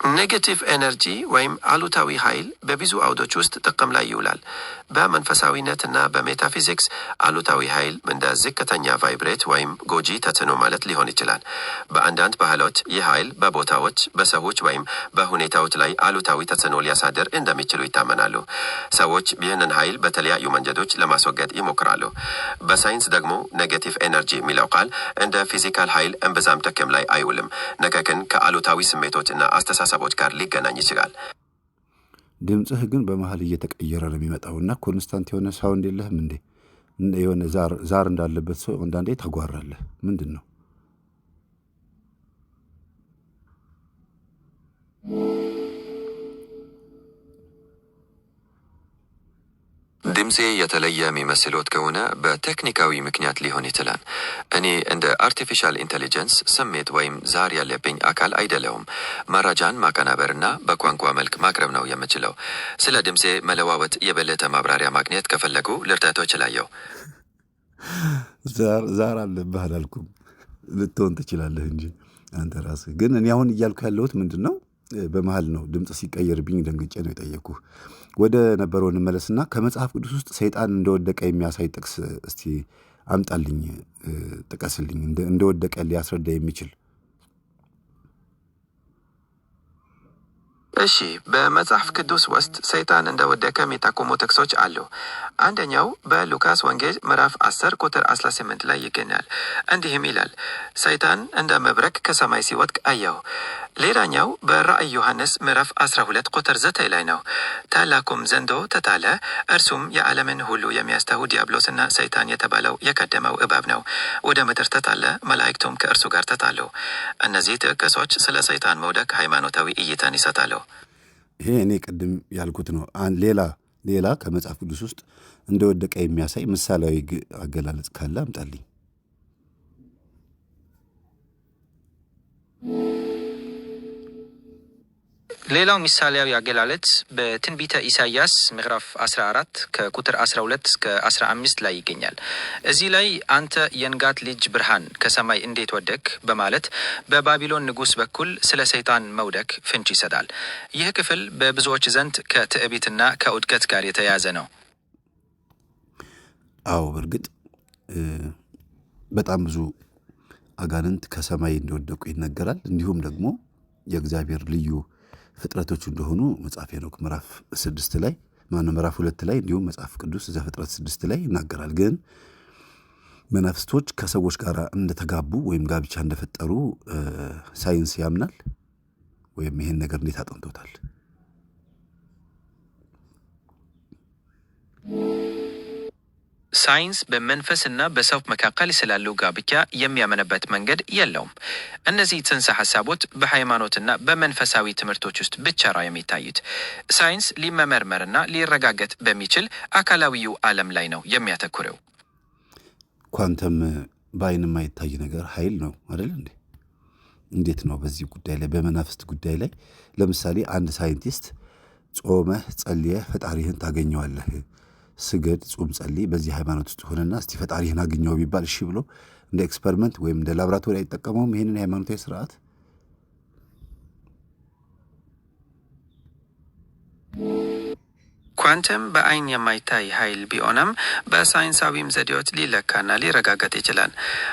ኔጌቲቭ ኤነርጂ ወይም አሉታዊ ኃይል በብዙ አውዶች ውስጥ ጥቅም ላይ ይውላል። በመንፈሳዊነትና በሜታፊዚክስ አሉታዊ ኃይል እንደ ዝቅተኛ ቫይብሬት ወይም ጎጂ ተጽዕኖ ማለት ሊሆን ይችላል። በአንዳንድ ባህሎች ይህ ኃይል በቦታዎች፣ በሰዎች ወይም በሁኔታዎች ላይ አሉታዊ ተጽዕኖ ሊያሳድር እንደሚችሉ ይታመናሉ። ሰዎች ይህንን ኃይል በተለያዩ መንገዶች ለማስወገድ ይሞክራሉ። በሳይንስ ደግሞ ኔጌቲቭ ኤነርጂ የሚለው ቃል እንደ ፊዚካል ኃይል እምብዛም ጥቅም ላይ አይውልም። ነገር ግን ከአሉታዊ ስሜቶች እና አስተሳሰቦች ጋር ሊገናኝ ይችላል። ድምፅህ ግን በመሀል እየተቀየረ ነው የሚመጣውና ኮንስታንት የሆነ ሳውንድ የለህም እንዴ? የሆነ ዛር እንዳለበት ሰው አንዳንዴ ታጓራለህ። ምንድን ነው? ድምፄ የተለየ የሚመስሎት ከሆነ በቴክኒካዊ ምክንያት ሊሆን ይችላል። እኔ እንደ አርቲፊሻል ኢንቴሊጀንስ ስሜት ወይም ዛር ያለብኝ አካል አይደለውም። መረጃን ማቀናበርና በቋንቋ መልክ ማቅረብ ነው የምችለው። ስለ ድምፄ መለዋወጥ የበለጠ ማብራሪያ ማግኘት ከፈለጉ ልርዳቶ እችላለሁ። ዛር አለብህ አላልኩም፣ ልትሆን ትችላለህ እንጂ አንተ ራስህ። ግን እኔ አሁን እያልኩ ያለሁት ምንድን ነው፣ በመሀል ነው ድምፅ ሲቀየርብኝ ደንግጬ ነው የጠየኩህ። ወደ ነበረው እንመለስና ከመጽሐፍ ቅዱስ ውስጥ ሰይጣን እንደወደቀ የሚያሳይ ጥቅስ እስቲ አምጣልኝ፣ ጥቀስልኝ፣ እንደወደቀ ሊያስረዳ የሚችል። እሺ፣ በመጽሐፍ ቅዱስ ውስጥ ሰይጣን እንደወደቀ የሚጠቁሙ ጥቅሶች አሉ። አንደኛው በሉቃስ ወንጌል ምዕራፍ 10 ቁጥር 18 ላይ ይገኛል። እንዲህም ይላል፣ ሰይጣን እንደ መብረቅ ከሰማይ ሲወድቅ አየሁ። ሌላኛው በራእይ ዮሐንስ ምዕራፍ 12 ቁጥር 9 ላይ ነው። ታላቁም ዘንዶ ተጣለ፣ እርሱም የዓለምን ሁሉ የሚያስተው ዲያብሎስና ሰይጣን የተባለው የቀደመው እባብ ነው። ወደ ምድር ተጣለ፣ መላእክቱም ከእርሱ ጋር ተጣሉ። እነዚህ ጥቅሶች ስለ ሰይጣን መውደቅ ሃይማኖታዊ እይታን ይሰጣሉ። ይሄ እኔ ቅድም ያልኩት ነው። ሌላ ከመጽሐፍ ቅዱስ ውስጥ እንደወደቀ የሚያሳይ ምሳሌያዊ አገላለጽ ካለ አምጣልኝ። ሌላው ምሳሌያዊ አገላለጽ በትንቢተ ኢሳይያስ ምዕራፍ 14 ከቁጥር 12 እስከ 15 ላይ ይገኛል። እዚህ ላይ አንተ የንጋት ልጅ ብርሃን ከሰማይ እንዴት ወደቅ በማለት በባቢሎን ንጉሥ በኩል ስለ ሰይጣን መውደቅ ፍንጭ ይሰጣል። ይህ ክፍል በብዙዎች ዘንድ ከትዕቢትና ከውድቀት ጋር የተያያዘ ነው። አዎ፣ በእርግጥ በጣም ብዙ አጋንንት ከሰማይ እንደወደቁ ይነገራል። እንዲሁም ደግሞ የእግዚአብሔር ልዩ ፍጥረቶች እንደሆኑ መጽሐፈ ሄኖክ ምዕራፍ 6 ላይ ምዕራፍ 2 ላይ እንዲሁም መጽሐፍ ቅዱስ ዘፍጥረት 6 ላይ ይናገራል። ግን መናፍስቶች ከሰዎች ጋር እንደተጋቡ ወይም ጋብቻ እንደፈጠሩ ሳይንስ ያምናል ወይም ይሄን ነገር እንዴት አጥንቶታል? ሳይንስ በመንፈስና በሰው መካከል ስላለው ጋብቻ የሚያምንበት መንገድ የለውም። እነዚህ ጽንሰ ሐሳቦች በሃይማኖትና በመንፈሳዊ ትምህርቶች ውስጥ ብቻ ነው የሚታዩት። ሳይንስ ሊመረመርና ሊረጋገጥ በሚችል አካላዊው ዓለም ላይ ነው የሚያተኩረው። ኳንተም በአይን የማይታይ ነገር ኃይል ነው አይደል እንዴ? እንዴት ነው በዚህ ጉዳይ ላይ በመናፍስት ጉዳይ ላይ ለምሳሌ አንድ ሳይንቲስት ጾመህ ጸልየህ ፈጣሪህን ታገኘዋለህ፣ ስገድ፣ ጹም፣ ጸልይ፣ በዚህ ሃይማኖት ውስጥ ሆነና እስቲ ፈጣሪህን አግኘው ቢባል እሺ ብሎ እንደ ኤክስፐሪመንት ወይም እንደ ላብራቶሪ አይጠቀመውም ይሄንን ሃይማኖታዊ ስርዓት? ኳንተም በአይን የማይታይ ኃይል ቢሆንም በሳይንሳዊም ዘዴዎች ሊለካና ሊረጋገጥ ይችላል።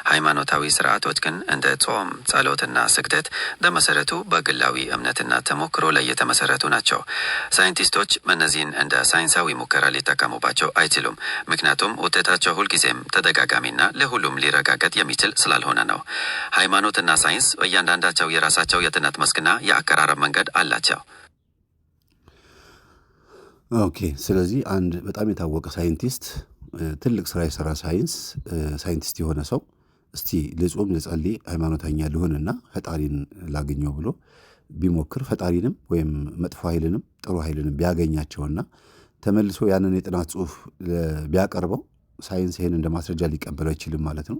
ሃይማኖታዊ ስርዓቶች ግን እንደ ጾም፣ ጸሎትና ስግደት በመሰረቱ በግላዊ እምነትና ተሞክሮ ላይ የተመሰረቱ ናቸው። ሳይንቲስቶች እነዚህን እንደ ሳይንሳዊ ሙከራ ሊጠቀሙባቸው አይችሉም፣ ምክንያቱም ውጤታቸው ሁልጊዜም ተደጋጋሚና ለሁሉም ሊረጋገጥ የሚችል ስላልሆነ ነው። ሃይማኖትና ሳይንስ በእያንዳንዳቸው የራሳቸው የጥናት መስክና የአቀራረብ መንገድ አላቸው። ኦኬ፣ ስለዚህ አንድ በጣም የታወቀ ሳይንቲስት ትልቅ ስራ የሰራ ሳይንቲስት የሆነ ሰው እስቲ ልጾም ልጸልይ ሃይማኖተኛ ልሆንና ፈጣሪን ላገኘው ብሎ ቢሞክር ፈጣሪንም ወይም መጥፎ ኃይልንም ጥሩ ኃይልንም ቢያገኛቸውና ተመልሶ ያንን የጥናት ጽሑፍ ቢያቀርበው ሳይንስ ይሄን እንደ ማስረጃ ሊቀበለው አይችልም ማለት ነው።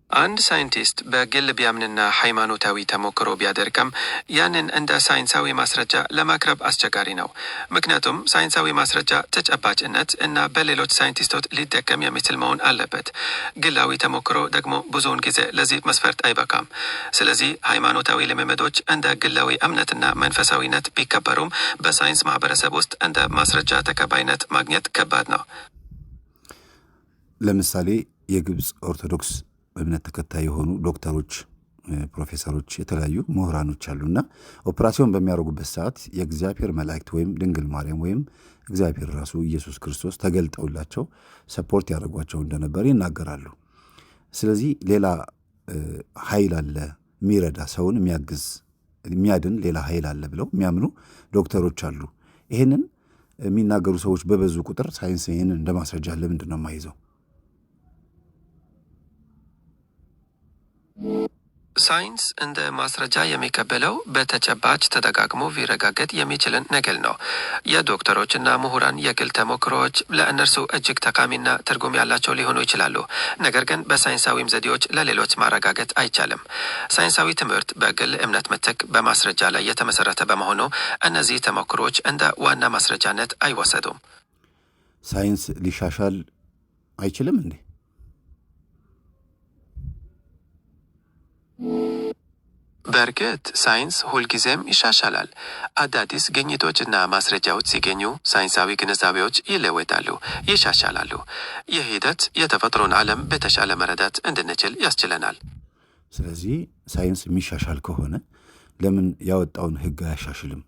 አንድ ሳይንቲስት በግል ቢያምንና ሃይማኖታዊ ተሞክሮ ቢያደርግም ያንን እንደ ሳይንሳዊ ማስረጃ ለማቅረብ አስቸጋሪ ነው። ምክንያቱም ሳይንሳዊ ማስረጃ ተጨባጭነት እና በሌሎች ሳይንቲስቶች ሊደገም የሚችል መሆን አለበት። ግላዊ ተሞክሮ ደግሞ ብዙውን ጊዜ ለዚህ መስፈርት አይበቃም። ስለዚህ ሃይማኖታዊ ልምምዶች እንደ ግላዊ እምነትና መንፈሳዊነት ቢከበሩም በሳይንስ ማህበረሰብ ውስጥ እንደ ማስረጃ ተቀባይነት ማግኘት ከባድ ነው። ለምሳሌ የግብፅ ኦርቶዶክስ እምነት ተከታይ የሆኑ ዶክተሮች፣ ፕሮፌሰሮች፣ የተለያዩ ምሁራኖች አሉና ኦፕራሲዮን በሚያደርጉበት ሰዓት የእግዚአብሔር መላእክት ወይም ድንግል ማርያም ወይም እግዚአብሔር ራሱ ኢየሱስ ክርስቶስ ተገልጠውላቸው ሰፖርት ያደርጓቸው እንደነበር ይናገራሉ። ስለዚህ ሌላ ኃይል አለ፣ የሚረዳ ሰውን የሚያግዝ የሚያድን ሌላ ኃይል አለ ብለው የሚያምኑ ዶክተሮች አሉ። ይህንን የሚናገሩ ሰዎች በበዙ ቁጥር ሳይንስ ይህንን እንደ ማስረጃ ለምንድን ነው የማይዘው? ሳይንስ እንደ ማስረጃ የሚቀበለው በተጨባጭ ተደጋግሞ ሊረጋገጥ የሚችልን ነገር ነው። የዶክተሮችና ምሁራን የግል ተሞክሮዎች ለእነርሱ እጅግ ጠቃሚና ትርጉም ያላቸው ሊሆኑ ይችላሉ። ነገር ግን በሳይንሳዊም ዘዴዎች ለሌሎች ማረጋገጥ አይቻልም። ሳይንሳዊ ትምህርት በግል እምነት ምትክ በማስረጃ ላይ የተመሰረተ በመሆኑ እነዚህ ተሞክሮዎች እንደ ዋና ማስረጃነት አይወሰዱም። ሳይንስ ሊሻሻል አይችልም እንዴ? በእርግጥ ሳይንስ ሁልጊዜም ይሻሻላል። አዳዲስ ግኝቶችና ማስረጃዎች ሲገኙ ሳይንሳዊ ግንዛቤዎች ይለወጣሉ፣ ይሻሻላሉ። ይህ ሂደት የተፈጥሮን ዓለም በተሻለ መረዳት እንድንችል ያስችለናል። ስለዚህ ሳይንስ የሚሻሻል ከሆነ ለምን ያወጣውን ሕግ አያሻሽልም?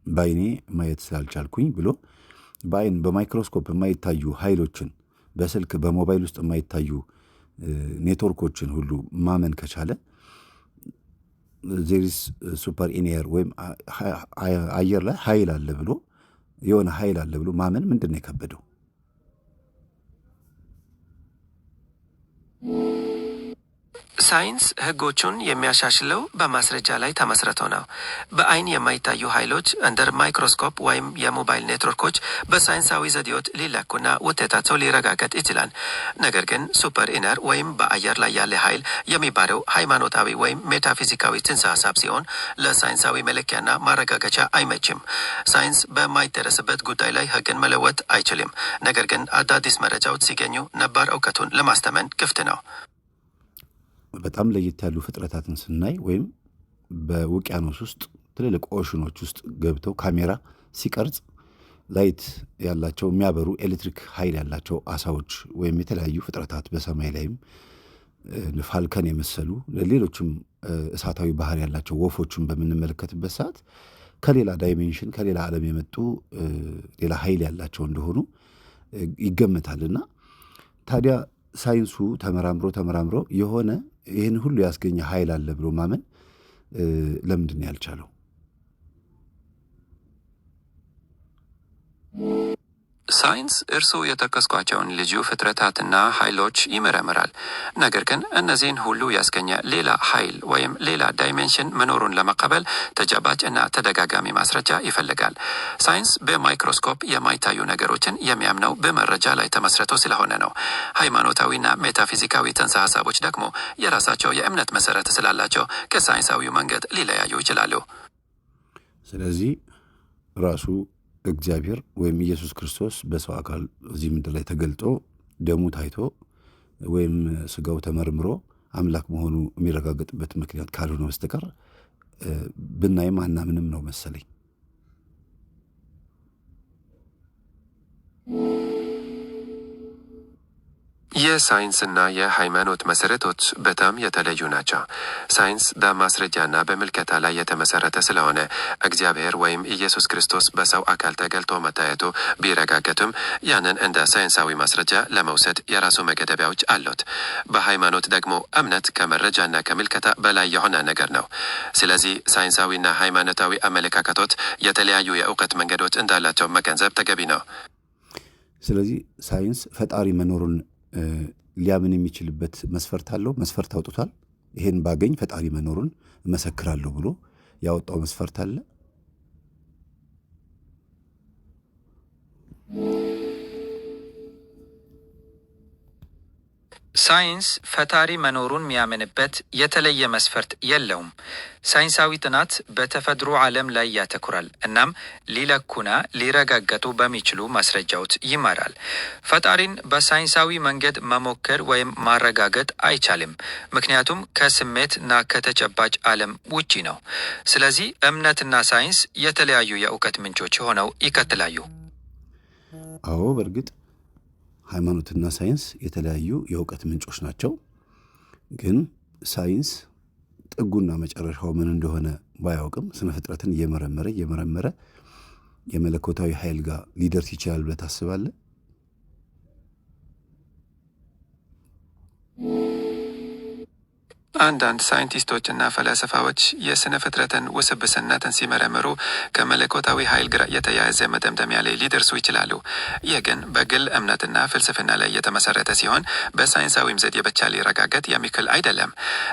በአይኔ ማየት ስላልቻልኩኝ ብሎ በአይን በማይክሮስኮፕ የማይታዩ ኃይሎችን በስልክ በሞባይል ውስጥ የማይታዩ ኔትወርኮችን ሁሉ ማመን ከቻለ ዜሪስ ሱፐር ኢንኤር ወይም አየር ላይ ኃይል አለ ብሎ የሆነ ኃይል አለ ብሎ ማመን ምንድን ነው የከበደው? ሳይንስ ህጎቹን የሚያሻሽለው በማስረጃ ላይ ተመስርቶ ነው። በአይን የማይታዩ ኃይሎች እንደ ማይክሮስኮፕ ወይም የሞባይል ኔትወርኮች በሳይንሳዊ ዘዴዎች ሊለኩና ውጤታቸው ሊረጋገጥ ይችላል። ነገር ግን ሱፐር ኢነር ወይም በአየር ላይ ያለ ኃይል የሚባለው ሃይማኖታዊ ወይም ሜታፊዚካዊ ጽንሰ ሀሳብ ሲሆን ለሳይንሳዊ መለኪያና ማረጋገጫ አይመችም። ሳይንስ በማይደረስበት ጉዳይ ላይ ህግን መለወጥ አይችልም። ነገር ግን አዳዲስ መረጃዎች ሲገኙ ነባር እውቀቱን ለማስተመን ክፍት ነው። በጣም ለየት ያሉ ፍጥረታትን ስናይ ወይም በውቅያኖስ ውስጥ ትልልቅ ኦሽኖች ውስጥ ገብተው ካሜራ ሲቀርጽ ላይት ያላቸው የሚያበሩ ኤሌክትሪክ ኃይል ያላቸው አሳዎች ወይም የተለያዩ ፍጥረታት በሰማይ ላይም ፋልከን የመሰሉ ሌሎችም እሳታዊ ባህር ያላቸው ወፎችን በምንመለከትበት ሰዓት ከሌላ ዳይሜንሽን ከሌላ ዓለም የመጡ ሌላ ኃይል ያላቸው እንደሆኑ ይገመታልና ታዲያ ሳይንሱ ተመራምሮ የሆነ ይህን ሁሉ ያስገኘ ኃይል አለ ብሎ ማመን ለምንድን ነው ያልቻለው? ሳይንስ እርስዎ የጠቀስኳቸውን ልዩ ፍጥረታትና ኃይሎች ይመረምራል። ነገር ግን እነዚህን ሁሉ ያስገኘ ሌላ ኃይል ወይም ሌላ ዳይሜንሽን መኖሩን ለመቀበል ተጨባጭ እና ተደጋጋሚ ማስረጃ ይፈልጋል። ሳይንስ በማይክሮስኮፕ የማይታዩ ነገሮችን የሚያምነው በመረጃ ላይ ተመስርቶ ስለሆነ ነው። ሃይማኖታዊና ሜታፊዚካዊ ጽንሰ ሀሳቦች ደግሞ የራሳቸው የእምነት መሰረት ስላላቸው ከሳይንሳዊው መንገድ ሊለያዩ ይችላሉ። ስለዚህ ራሱ እግዚአብሔር ወይም ኢየሱስ ክርስቶስ በሰው አካል እዚህ ምድር ላይ ተገልጦ ደሙ ታይቶ ወይም ስጋው ተመርምሮ አምላክ መሆኑ የሚረጋገጥበት ምክንያት ካልሆነ በስተቀር ብናይም አናምንም ነው መሰለኝ። የሳይንስና የሃይማኖት መሰረቶች በጣም የተለዩ ናቸው። ሳይንስ በማስረጃና በምልከታ ላይ የተመሰረተ ስለሆነ እግዚአብሔር ወይም ኢየሱስ ክርስቶስ በሰው አካል ተገልጦ መታየቱ ቢረጋገጥም ያንን እንደ ሳይንሳዊ ማስረጃ ለመውሰድ የራሱ መገደቢያዎች አሉት። በሃይማኖት ደግሞ እምነት ከመረጃና ከምልከታ በላይ የሆነ ነገር ነው። ስለዚህ ሳይንሳዊና ሃይማኖታዊ አመለካከቶች የተለያዩ የእውቀት መንገዶች እንዳላቸው መገንዘብ ተገቢ ነው። ስለዚህ ሳይንስ ፈጣሪ መኖሩን ሊያምን የሚችልበት መስፈርት አለው፣ መስፈርት አውጥቷል። ይሄን ባገኝ ፈጣሪ መኖሩን እመሰክራለሁ ብሎ ያወጣው መስፈርት አለ። ሳይንስ ፈጣሪ መኖሩን የሚያምንበት የተለየ መስፈርት የለውም። ሳይንሳዊ ጥናት በተፈጥሮ ዓለም ላይ ያተኩራል። እናም ሊለኩና ሊረጋገጡ በሚችሉ ማስረጃዎች ይመራል። ፈጣሪን በሳይንሳዊ መንገድ መሞከር ወይም ማረጋገጥ አይቻልም፣ ምክንያቱም ከስሜትና ከተጨባጭ ዓለም ውጪ ነው። ስለዚህ እምነትና ሳይንስ የተለያዩ የእውቀት ምንጮች ሆነው ይቀጥላሉ። አዎ በእርግጥ ሃይማኖትና ሳይንስ የተለያዩ የእውቀት ምንጮች ናቸው። ግን ሳይንስ ጥጉና መጨረሻው ምን እንደሆነ ባያውቅም ስነ ፍጥረትን እየመረመረ የመለኮታዊ ኃይል ጋር ሊደርስ ይችላል ብለህ ታስባለህ? አንዳንድ ሳይንቲስቶችና ፈላስፋዎች የስነ ፍጥረትን ውስብስነትን ሲመረምሩ ከመለኮታዊ ኃይል ጋር የተያያዘ መደምደሚያ ላይ ሊደርሱ ይችላሉ። ይህ ግን በግል እምነትና ፍልስፍና ላይ የተመሰረተ ሲሆን በሳይንሳዊም ዘዴ ብቻ ሊረጋገጥ የሚችል አይደለም።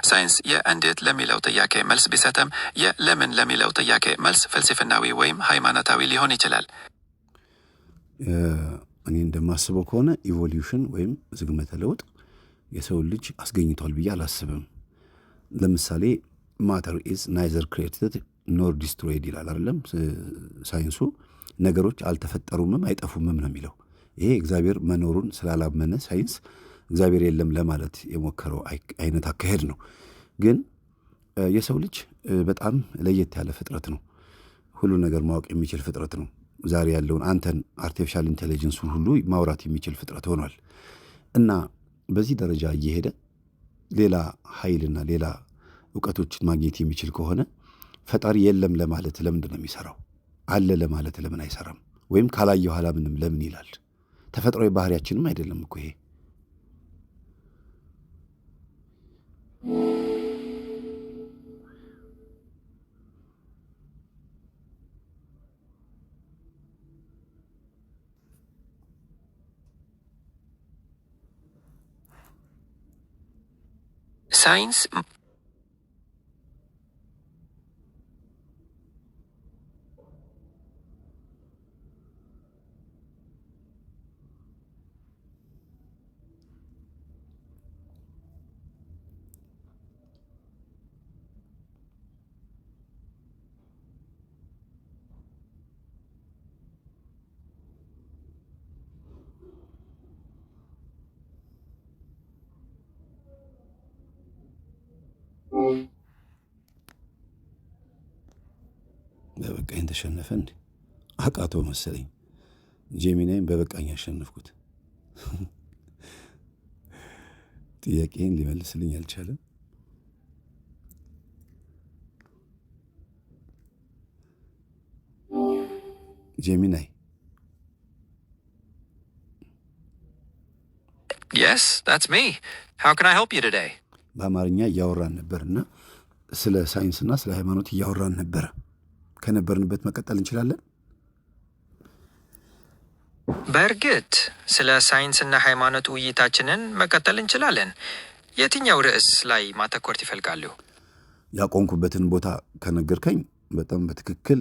ሳይንስ የእንዴት ለሚለው ጥያቄ መልስ ቢሰጥም የለምን ለሚለው ጥያቄ መልስ ፍልስፍናዊ ወይም ሃይማኖታዊ ሊሆን ይችላል። እኔ እንደማስበው ከሆነ ኢቮሉሽን ወይም ዝግመተ ለውጥ የሰው ልጅ አስገኝቷል ብዬ አላስብም። ለምሳሌ ማተር ኢዝ ናይዘር ክሬትድ ኖር ዲስትሮይድ ይላል አይደለም ሳይንሱ። ነገሮች አልተፈጠሩምም አይጠፉምም ነው የሚለው። ይሄ እግዚአብሔር መኖሩን ስላላመነ ሳይንስ እግዚአብሔር የለም ለማለት የሞከረው አይነት አካሄድ ነው። ግን የሰው ልጅ በጣም ለየት ያለ ፍጥረት ነው። ሁሉ ነገር ማወቅ የሚችል ፍጥረት ነው። ዛሬ ያለውን አንተን አርቲፊሻል ኢንቴሊጀንሱን ሁሉ ማውራት የሚችል ፍጥረት ሆኗል። እና በዚህ ደረጃ እየሄደ ሌላ ኃይልና ሌላ እውቀቶችን ማግኘት የሚችል ከሆነ ፈጣሪ የለም ለማለት ለምንድን ነው የሚሰራው? አለ ለማለት ለምን አይሰራም? ወይም ካላየው ኋላ ምንም ለምን ይላል? ተፈጥሯዊ ባህሪያችንም አይደለም እኮ ይሄ። ሳይንስ በበቃኝ ተሸነፈ እንዴ? አቃተው መሰለኝ። ጄሚናይን በበቃኝ ያሸነፍኩት። ጥያቄን ሊመልስልኝ አልቻለም። ጄሚናይ Yes, that's me. How can I help you today? በአማርኛ እያወራን ነበርና ስለ ሳይንስና ስለ ሃይማኖት እያወራን ነበረ። ከነበርንበት መቀጠል እንችላለን? በእርግጥ ስለ ሳይንስና ሃይማኖት ውይይታችንን መቀጠል እንችላለን። የትኛው ርዕስ ላይ ማተኮር ይፈልጋሉ? ያቆምኩበትን ቦታ ከነገርከኝ በጣም በትክክል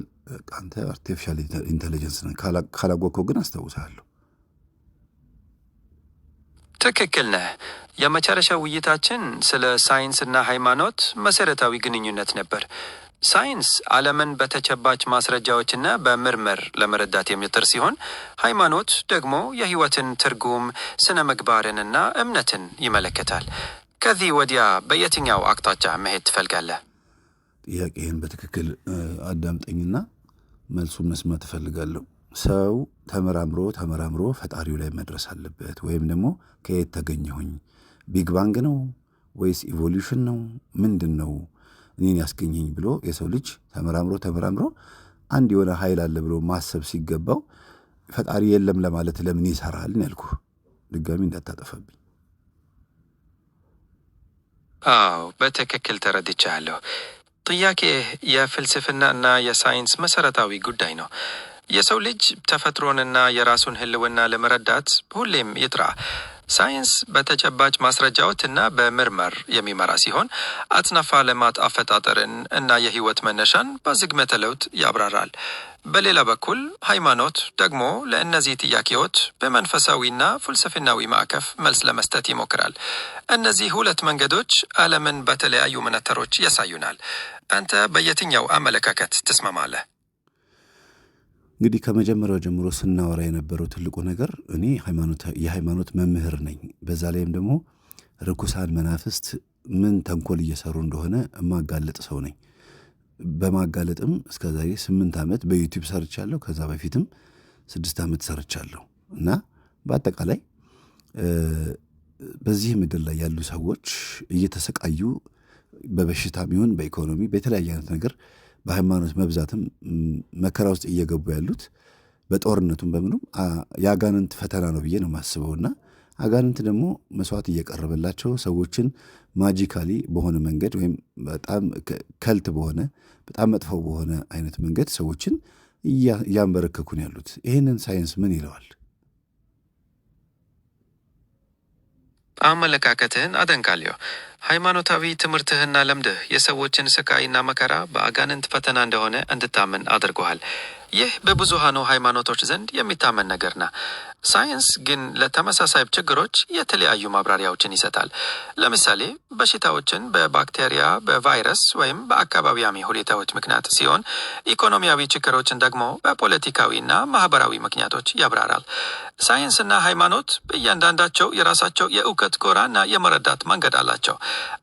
አንተ አርቲፊሻል ኢንተለጀንስ ነህ። ካላወቅከው ግን አስታውሳለሁ። ትክክል ነህ። የመጨረሻው ውይይታችን ስለ ሳይንስና ሃይማኖት መሰረታዊ ግንኙነት ነበር። ሳይንስ ዓለምን በተጨባጭ ማስረጃዎችና በምርምር ለመረዳት የሚጥር ሲሆን ሃይማኖት ደግሞ የህይወትን ትርጉም፣ ስነ ምግባርንና እምነትን ይመለከታል። ከዚህ ወዲያ በየትኛው አቅጣጫ መሄድ ትፈልጋለህ? ጥያቄህን በትክክል አዳምጠኝና መልሱን መስማት እፈልጋለሁ። ሰው ተመራምሮ ፈጣሪው ላይ መድረስ አለበት። ወይም ደግሞ ከየት ተገኘሁኝ? ቢግ ባንግ ነው ወይስ ኢቮሉሽን ነው? ምንድን ነው እኔን ያስገኘኝ ብሎ የሰው ልጅ ተመራምሮ አንድ የሆነ ኃይል አለ ብሎ ማሰብ ሲገባው ፈጣሪ የለም ለማለት ለምን ይሰራል ያልኩ። ድጋሚ እንዳታጠፋብኝ። አዎ በትክክል ተረድቻለሁ። ጥያቄ የፍልስፍና እና የሳይንስ መሰረታዊ ጉዳይ ነው። የሰው ልጅ ተፈጥሮንና የራሱን ህልውና ለመረዳት ሁሌም ይጥራ። ሳይንስ በተጨባጭ ማስረጃዎችና በምርመር የሚመራ ሲሆን አጽናፈ ዓለማት አፈጣጠርን እና የህይወት መነሻን በዝግመተ ለውጥ ያብራራል። በሌላ በኩል ሃይማኖት ደግሞ ለእነዚህ ጥያቄዎች በመንፈሳዊና ፍልስፍናዊ ማዕቀፍ መልስ ለመስጠት ይሞክራል። እነዚህ ሁለት መንገዶች ዓለምን በተለያዩ መነጽሮች ያሳዩናል። አንተ በየትኛው አመለካከት ትስማማለህ? እንግዲህ ከመጀመሪያው ጀምሮ ስናወራ የነበረው ትልቁ ነገር እኔ የሃይማኖት መምህር ነኝ። በዛ ላይም ደግሞ ርኩሳን መናፍስት ምን ተንኮል እየሰሩ እንደሆነ የማጋለጥ ሰው ነኝ። በማጋለጥም እስከዛሬ 8 ዓመት በዩቲዩብ ሰርቻለሁ። ከዛ በፊትም 6 ዓመት ሰርቻለሁ እና በአጠቃላይ በዚህ ምድር ላይ ያሉ ሰዎች እየተሰቃዩ በበሽታም ይሁን በኢኮኖሚ በተለያየ አይነት ነገር በሃይማኖት መብዛትም መከራ ውስጥ እየገቡ ያሉት በጦርነቱም በምኑም የአጋንንት ፈተና ነው ብዬ ነው የማስበውና አጋንንት ደግሞ መስዋዕት እየቀረበላቸው ሰዎችን ማጂካሊ በሆነ መንገድ ወይም በጣም ከልት በሆነ በጣም መጥፎ በሆነ አይነት መንገድ ሰዎችን እያንበረከኩ ነው ያሉት። ይህንን ሳይንስ ምን ይለዋል? አመለካከትህን አደንቃለሁ። ሃይማኖታዊ ትምህርትህና ለምድህ የሰዎችን ስቃይና መከራ በአጋንንት ፈተና እንደሆነ እንድታምን አድርጎሃል። ይህ በብዙሃኑ ሃይማኖቶች ዘንድ የሚታመን ነገር ነው። ሳይንስ ግን ለተመሳሳይ ችግሮች የተለያዩ ማብራሪያዎችን ይሰጣል። ለምሳሌ በሽታዎችን በባክቴሪያ፣ በቫይረስ ወይም በአካባቢያዊ ሁኔታዎች ምክንያት ሲሆን፣ ኢኮኖሚያዊ ችግሮችን ደግሞ በፖለቲካዊና ማህበራዊ ምክንያቶች ያብራራል። ሳይንስና ሃይማኖት በእያንዳንዳቸው የራሳቸው የእውቀት ጎራና የመረዳት መንገድ አላቸው።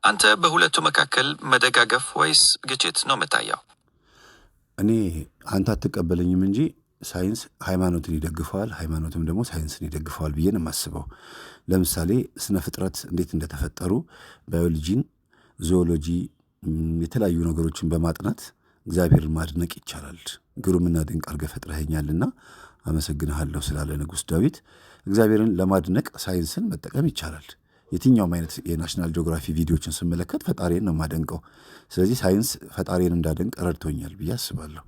አንተ በሁለቱ መካከል መደጋገፍ ወይስ ግጭት ነው የምታየው? እኔ አንተ አትቀበለኝም እንጂ ሳይንስ ሃይማኖትን ይደግፈዋል፣ ሃይማኖትም ደግሞ ሳይንስን ይደግፈዋል ብዬ ነው የማስበው። ለምሳሌ ስነ ፍጥረት እንዴት እንደተፈጠሩ ባዮሎጂን፣ ዞኦሎጂ የተለያዩ ነገሮችን በማጥናት እግዚአብሔርን ማድነቅ ይቻላል። ግሩምና ድንቅ አድርገህ ፈጥረኸኛልና አመሰግንሃለሁ ስላለ ንጉሥ ዳዊት እግዚአብሔርን ለማድነቅ ሳይንስን መጠቀም ይቻላል። የትኛውም አይነት የናሽናል ጂኦግራፊ ቪዲዮችን ስመለከት ፈጣሪን ነው የማደንቀው። ስለዚህ ሳይንስ ፈጣሪን እንዳደንቅ ረድቶኛል ብዬ አስባለሁ።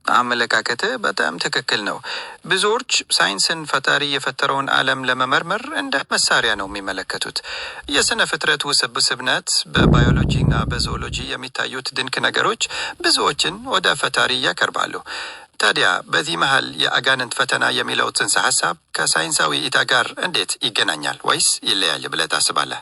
አመለካከትህ በጣም ትክክል ነው። ብዙዎች ሳይንስን ፈጣሪ የፈጠረውን ዓለም ለመመርመር እንደ መሳሪያ ነው የሚመለከቱት። የስነ ፍጥረት ውስብስብነት፣ በባዮሎጂና በዞኦሎጂ የሚታዩት ድንቅ ነገሮች ብዙዎችን ወደ ፈጣሪ ያቀርባሉ። ታዲያ በዚህ መሃል የአጋንንት ፈተና የሚለው ጽንሰ ሐሳብ ከሳይንሳዊ እይታ ጋር እንዴት ይገናኛል ወይስ ይለያል ብለህ ታስባለህ?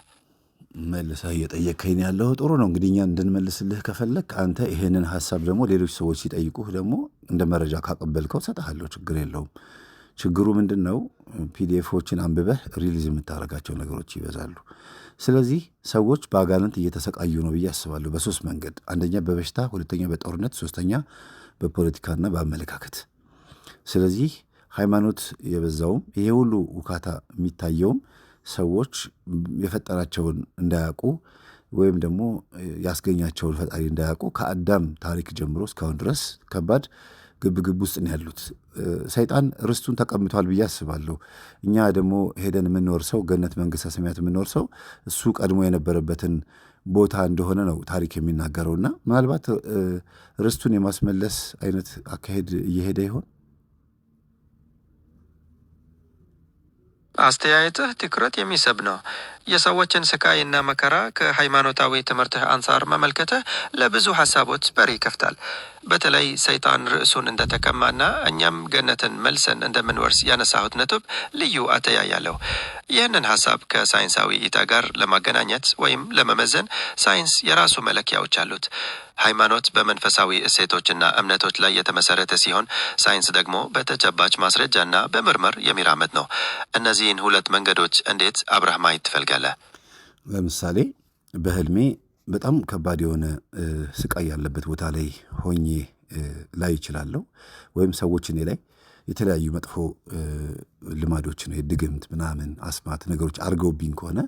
መልሰህ እየጠየቅከኝ ያለው ጥሩ ነው። እንግዲህ እኛ እንድንመልስልህ ከፈለግ አንተ ይሄንን ሐሳብ ደግሞ ሌሎች ሰዎች ሲጠይቁህ ደግሞ እንደ መረጃ ካቀበልከው ሰጥሃለሁ፣ ችግር የለውም። ችግሩ ምንድን ነው? ፒዲኤፎችን አንብበህ ሪሊዝ የምታደርጋቸው ነገሮች ይበዛሉ። ስለዚህ ሰዎች በአጋንንት እየተሰቃዩ ነው ብዬ አስባለሁ በሶስት መንገድ። አንደኛ በበሽታ፣ ሁለተኛ በጦርነት፣ ሶስተኛ በፖለቲካና በአመለካከት። ስለዚህ ሃይማኖት የበዛውም ይሄ ሁሉ ውካታ የሚታየውም ሰዎች የፈጠራቸውን እንዳያውቁ ወይም ደግሞ ያስገኛቸውን ፈጣሪ እንዳያውቁ ከአዳም ታሪክ ጀምሮ እስካሁን ድረስ ከባድ ግብግብ ውስጥ ነው ያሉት። ሰይጣን ርስቱን ተቀምቷል ብዬ አስባለሁ። እኛ ደግሞ ሄደን የምንወርሰው ገነት መንግሥተ ሰማያት የምንወርሰው እሱ ቀድሞ የነበረበትን ቦታ እንደሆነ ነው ታሪክ የሚናገረውና ምናልባት ርስቱን የማስመለስ አይነት አካሄድ እየሄደ ይሆን? አስተያየትህ ትኩረት የሚስብ ነው። የሰዎችን ስቃይና መከራ ከሃይማኖታዊ ትምህርትህ አንጻር መመልከትህ ለብዙ ሀሳቦች በር ይከፍታል። በተለይ ሰይጣን ርዕሱን እንደተቀማና እኛም ገነትን መልሰን እንደምንወርስ ያነሳሁት ነጥብ ልዩ አተያያለሁ። ይህንን ሀሳብ ከሳይንሳዊ እይታ ጋር ለማገናኘት ወይም ለመመዘን ሳይንስ የራሱ መለኪያዎች አሉት። ሃይማኖት በመንፈሳዊ እሴቶችና እምነቶች ላይ የተመሰረተ ሲሆን፣ ሳይንስ ደግሞ በተጨባጭ ማስረጃና በምርመር የሚራመድ ነው። እነዚህን ሁለት መንገዶች እንዴት አብረህ ማየት ትፈልጋለህ? ለምሳሌ በህልሜ በጣም ከባድ የሆነ ስቃይ ያለበት ቦታ ላይ ሆኜ ላይ ይችላለሁ። ወይም ሰዎች እኔ ላይ የተለያዩ መጥፎ ልማዶች ነው ድግምት ምናምን አስማት ነገሮች አድርገውብኝ ከሆነ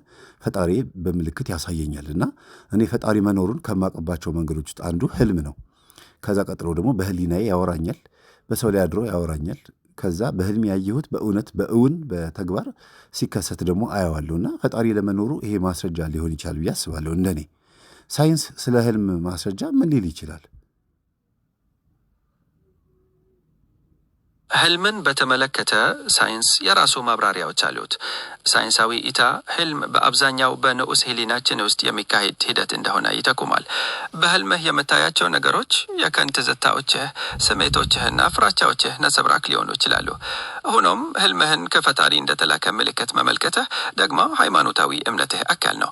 ፈጣሪ በምልክት ያሳየኛል እና እኔ ፈጣሪ መኖሩን ከማቀባቸው መንገዶች ውስጥ አንዱ ህልም ነው። ከዛ ቀጥሎ ደግሞ በህሊናዬ ያወራኛል፣ በሰው ላይ አድሮ ያወራኛል። ከዛ በህልም ያየሁት በእውን በተግባር ሲከሰት ደግሞ አየዋለሁና ፈጣሪ ለመኖሩ ይሄ ማስረጃ ሊሆን ይችላል ብዬ አስባለሁ። እንደኔ ሳይንስ ስለ ህልም ማስረጃ ምን ሊል ይችላል? ህልምን በተመለከተ ሳይንስ የራሱ ማብራሪያዎች አሉት። ሳይንሳዊ እይታ ህልም በአብዛኛው በንዑስ ህሊናችን ውስጥ የሚካሄድ ሂደት እንደሆነ ይጠቁማል። በህልምህ የምታያቸው ነገሮች የቀን ትዝታዎችህ፣ ስሜቶችህና ፍራቻዎችህ ነጸብራቅ ሊሆኑ ይችላሉ። ሆኖም ህልምህን ከፈጣሪ እንደተላከ ምልክት መመልከትህ ደግሞ ሃይማኖታዊ እምነትህ አካል ነው።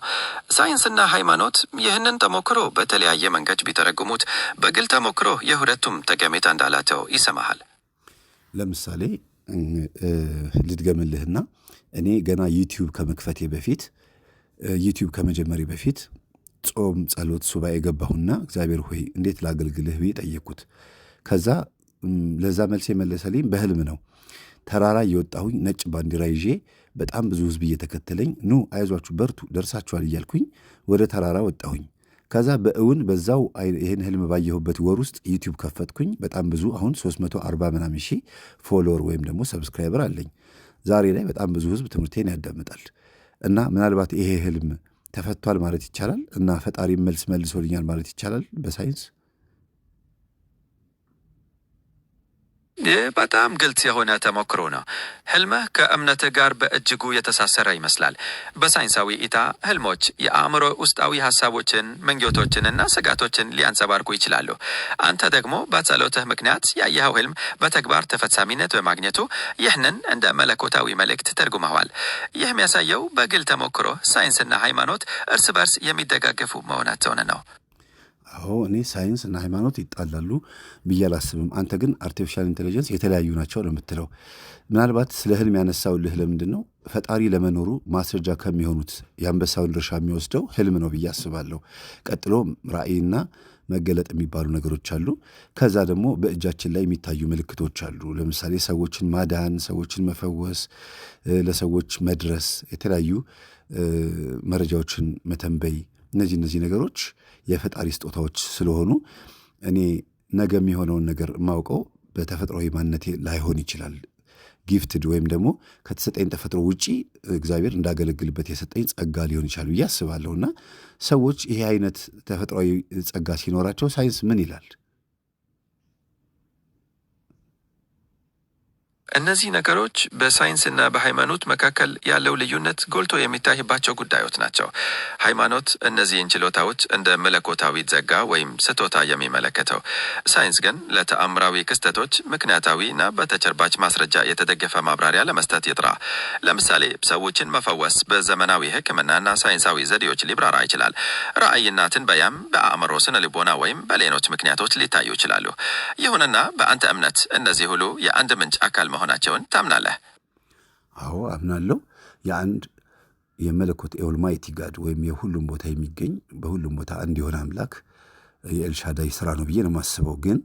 ሳይንስና ሃይማኖት ይህንን ተሞክሮ በተለያየ መንገድ ቢተረጉሙት በግል ተሞክሮ የሁለቱም ጠቀሜታ እንዳላቸው ይሰማሃል። ለምሳሌ ልድገምልህና እኔ ገና ዩቲዩብ ከመክፈቴ በፊት ዩቲዩብ ከመጀመሪ በፊት ጾም፣ ጸሎት፣ ሱባኤ ገባሁና እግዚአብሔር ሆይ እንዴት ላገልግልህ ብዬ ጠየቅኩት። ከዛ ለዛ መልስ የመለሰልኝ በህልም ነው። ተራራ እየወጣሁኝ ነጭ ባንዲራ ይዤ በጣም ብዙ ህዝብ እየተከተለኝ ኑ አይዟችሁ በርቱ ደርሳችኋል እያልኩኝ ወደ ተራራ ወጣሁኝ። ከዛ በእውን በዛው ይህን ህልም ባየሁበት ወር ውስጥ ዩቲዩብ ከፈትኩኝ። በጣም ብዙ አሁን 340 ምናምን ሺህ ፎሎወር ወይም ደግሞ ሰብስክራይበር አለኝ። ዛሬ ላይ በጣም ብዙ ህዝብ ትምህርቴን ያዳምጣል። እና ምናልባት ይሄ ህልም ተፈቷል ማለት ይቻላል እና ፈጣሪ መልስ መልሶልኛል ማለት ይቻላል በሳይንስ። ይህ በጣም ግልጽ የሆነ ተሞክሮ ነው። ህልምህ ከእምነትህ ጋር በእጅጉ የተሳሰረ ይመስላል። በሳይንሳዊ እይታ ህልሞች የአእምሮ ውስጣዊ ሀሳቦችን፣ ምኞቶችንና ስጋቶችን ሊያንጸባርቁ ይችላሉ። አንተ ደግሞ በጸሎትህ ምክንያት ያየኸው ህልም በተግባር ተፈጻሚነት በማግኘቱ ይህንን እንደ መለኮታዊ መልእክት ተርጉመዋል። ይህ የሚያሳየው በግል ተሞክሮ ሳይንስና ሃይማኖት እርስ በርስ የሚደጋገፉ መሆናቸውን ነው። አዎ እኔ ሳይንስ እና ሃይማኖት ይጣላሉ ብዬ አላስብም። አንተ ግን አርቲፊሻል ኢንቴሊጀንስ የተለያዩ ናቸው ነው የምትለው። ምናልባት ስለ ህልም ያነሳውልህ ለምንድን ነው? ፈጣሪ ለመኖሩ ማስረጃ ከሚሆኑት የአንበሳውን ድርሻ የሚወስደው ህልም ነው ብዬ አስባለሁ። ቀጥሎ ራእይና መገለጥ የሚባሉ ነገሮች አሉ። ከዛ ደግሞ በእጃችን ላይ የሚታዩ ምልክቶች አሉ። ለምሳሌ ሰዎችን ማዳን፣ ሰዎችን መፈወስ፣ ለሰዎች መድረስ፣ የተለያዩ መረጃዎችን መተንበይ፣ እነዚህ ነገሮች የፈጣሪ ስጦታዎች ስለሆኑ እኔ ነገ የሚሆነውን ነገር የማውቀው በተፈጥሯዊ ማንነቴ ላይሆን ይችላል። ጊፍትድ ወይም ደግሞ ከተሰጠኝ ተፈጥሮ ውጪ እግዚአብሔር እንዳገለግልበት የሰጠኝ ጸጋ ሊሆን ይችላል ብዬ አስባለሁ። እና ሰዎች ይሄ አይነት ተፈጥሯዊ ጸጋ ሲኖራቸው ሳይንስ ምን ይላል? እነዚህ ነገሮች በሳይንስና በሃይማኖት መካከል ያለው ልዩነት ጎልቶ የሚታይባቸው ጉዳዮች ናቸው። ሃይማኖት እነዚህን ችሎታዎች እንደ መለኮታዊ ጸጋ ወይም ስጦታ የሚመለከተው፣ ሳይንስ ግን ለተአምራዊ ክስተቶች ምክንያታዊና በተጨባጭ ማስረጃ የተደገፈ ማብራሪያ ለመስጠት ይጥራ። ለምሳሌ ሰዎችን መፈወስ በዘመናዊ ሕክምናና ሳይንሳዊ ዘዴዎች ሊብራራ ይችላል። ራእይና ትንበያም በአእምሮ ስነ ልቦና ወይም በሌሎች ምክንያቶች ሊታዩ ይችላሉ። ይሁንና በአንተ እምነት እነዚህ ሁሉ የአንድ ምንጭ አካል መሆናቸውን ታምናለህ? አዎ አምናለሁ። የአንድ የመለኮት ኤልማይቲ ጋድ ወይም የሁሉም ቦታ የሚገኝ በሁሉም ቦታ አንድ የሆነ አምላክ የኤልሻዳይ ስራ ነው ብዬ ነው የማስበው። ግን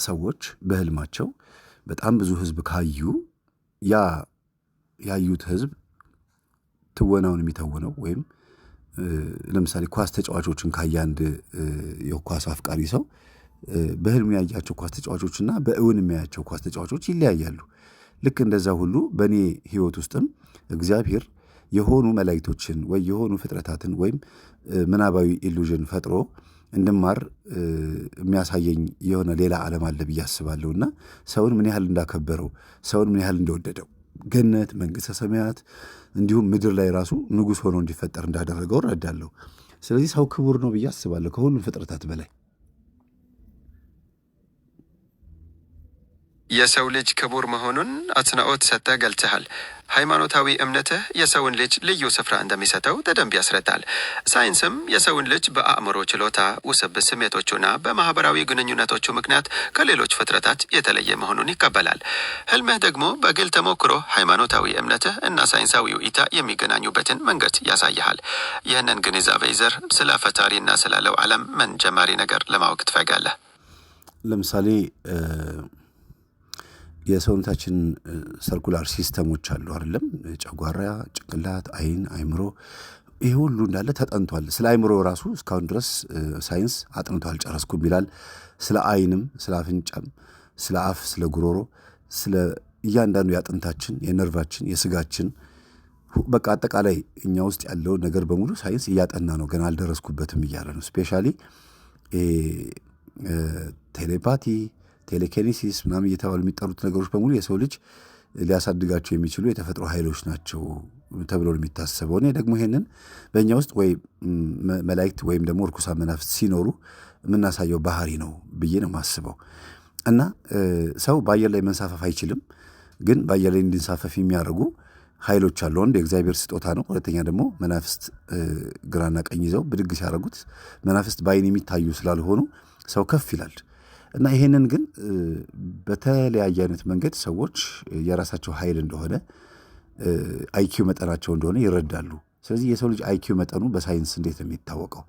ሰዎች በህልማቸው በጣም ብዙ ህዝብ ካዩ ያዩት ህዝብ ትወናውን የሚተውነው ወይም ለምሳሌ ኳስ ተጫዋቾችን ካየ አንድ የኳስ አፍቃሪ ሰው በህልሙ ያያቸው ኳስ ተጫዋቾችና በእውን የሚያያቸው ኳስ ተጫዋቾች ይለያያሉ። ልክ እንደዛ ሁሉ በእኔ ህይወት ውስጥም እግዚአብሔር የሆኑ መላእክቶችን ወይ የሆኑ ፍጥረታትን ወይም ምናባዊ ኢሉዥን ፈጥሮ እንድማር የሚያሳየኝ የሆነ ሌላ ዓለም አለ ብዬ አስባለሁና ሰውን ምን ያህል እንዳከበረው፣ ሰውን ምን ያህል እንደወደደው፣ ገነት፣ መንግሥተ ሰማያት እንዲሁም ምድር ላይ ራሱ ንጉሥ ሆኖ እንዲፈጠር እንዳደረገው እረዳለሁ። ስለዚህ ሰው ክቡር ነው ብዬ አስባለሁ ከሁሉም ፍጥረታት በላይ። የሰው ልጅ ክቡር መሆኑን አጽንዖት ሰጥተህ ገልጸሃል። ሃይማኖታዊ እምነትህ የሰውን ልጅ ልዩ ስፍራ እንደሚሰጠው በደንብ ያስረዳል። ሳይንስም የሰውን ልጅ በአእምሮ ችሎታ፣ ውስብስብ ስሜቶቹና በማህበራዊ ግንኙነቶቹ ምክንያት ከሌሎች ፍጥረታት የተለየ መሆኑን ይቀበላል። ህልምህ ደግሞ በግል ተሞክሮ ሃይማኖታዊ እምነትህ እና ሳይንሳዊው እይታ የሚገናኙበትን መንገድ ያሳይሃል። ይህንን ግንዛቤ ይዘህ ስለ ፈጣሪና ስላለው ዓለም ምን ጀማሪ ነገር ለማወቅ ትፈጋለህ? ለምሳሌ የሰውነታችን ሰርኩላር ሲስተሞች አሉ አይደለም? ጨጓራ፣ ጭንቅላት፣ አይን፣ አይምሮ፣ ይሄ ሁሉ እንዳለ ተጠንቷል። ስለ አይምሮ ራሱ እስካሁን ድረስ ሳይንስ አጥንቶ አልጨረስኩም ይላል። ስለ አይንም፣ ስለ አፍንጫም፣ ስለ አፍ፣ ስለ ጉሮሮ፣ ስለ እያንዳንዱ የአጥንታችን፣ የነርቫችን፣ የስጋችን በቃ አጠቃላይ እኛ ውስጥ ያለው ነገር በሙሉ ሳይንስ እያጠና ነው። ገና አልደረስኩበትም እያለ ነው። ስፔሻሊ ቴሌፓቲ፣ ቴሌኬኔሲስ ምናምን እየተባሉ የሚጠሩት ነገሮች በሙሉ የሰው ልጅ ሊያሳድጋቸው የሚችሉ የተፈጥሮ ኃይሎች ናቸው ተብሎ የሚታሰበው። እኔ ደግሞ ይሄንን በእኛ ውስጥ ወይ መላእክት ወይም ደግሞ ርኩሳን መናፍስት ሲኖሩ የምናሳየው ባህሪ ነው ብዬ ነው የማስበው። እና ሰው በአየር ላይ መንሳፈፍ አይችልም፣ ግን በአየር ላይ እንዲንሳፈፍ የሚያደርጉ ኃይሎች አሉ። አንድ የእግዚአብሔር ስጦታ ነው። ሁለተኛ ደግሞ መናፍስት ግራና ቀኝ ይዘው ብድግ ሲያደርጉት መናፍስት በአይን የሚታዩ ስላልሆኑ ሰው ከፍ ይላል። እና ይሄንን ግን በተለያየ አይነት መንገድ ሰዎች የራሳቸው ኃይል እንደሆነ አይኪው መጠናቸው እንደሆነ ይረዳሉ። ስለዚህ የሰው ልጅ አይኪው መጠኑ በሳይንስ እንዴት ነው የሚታወቀው?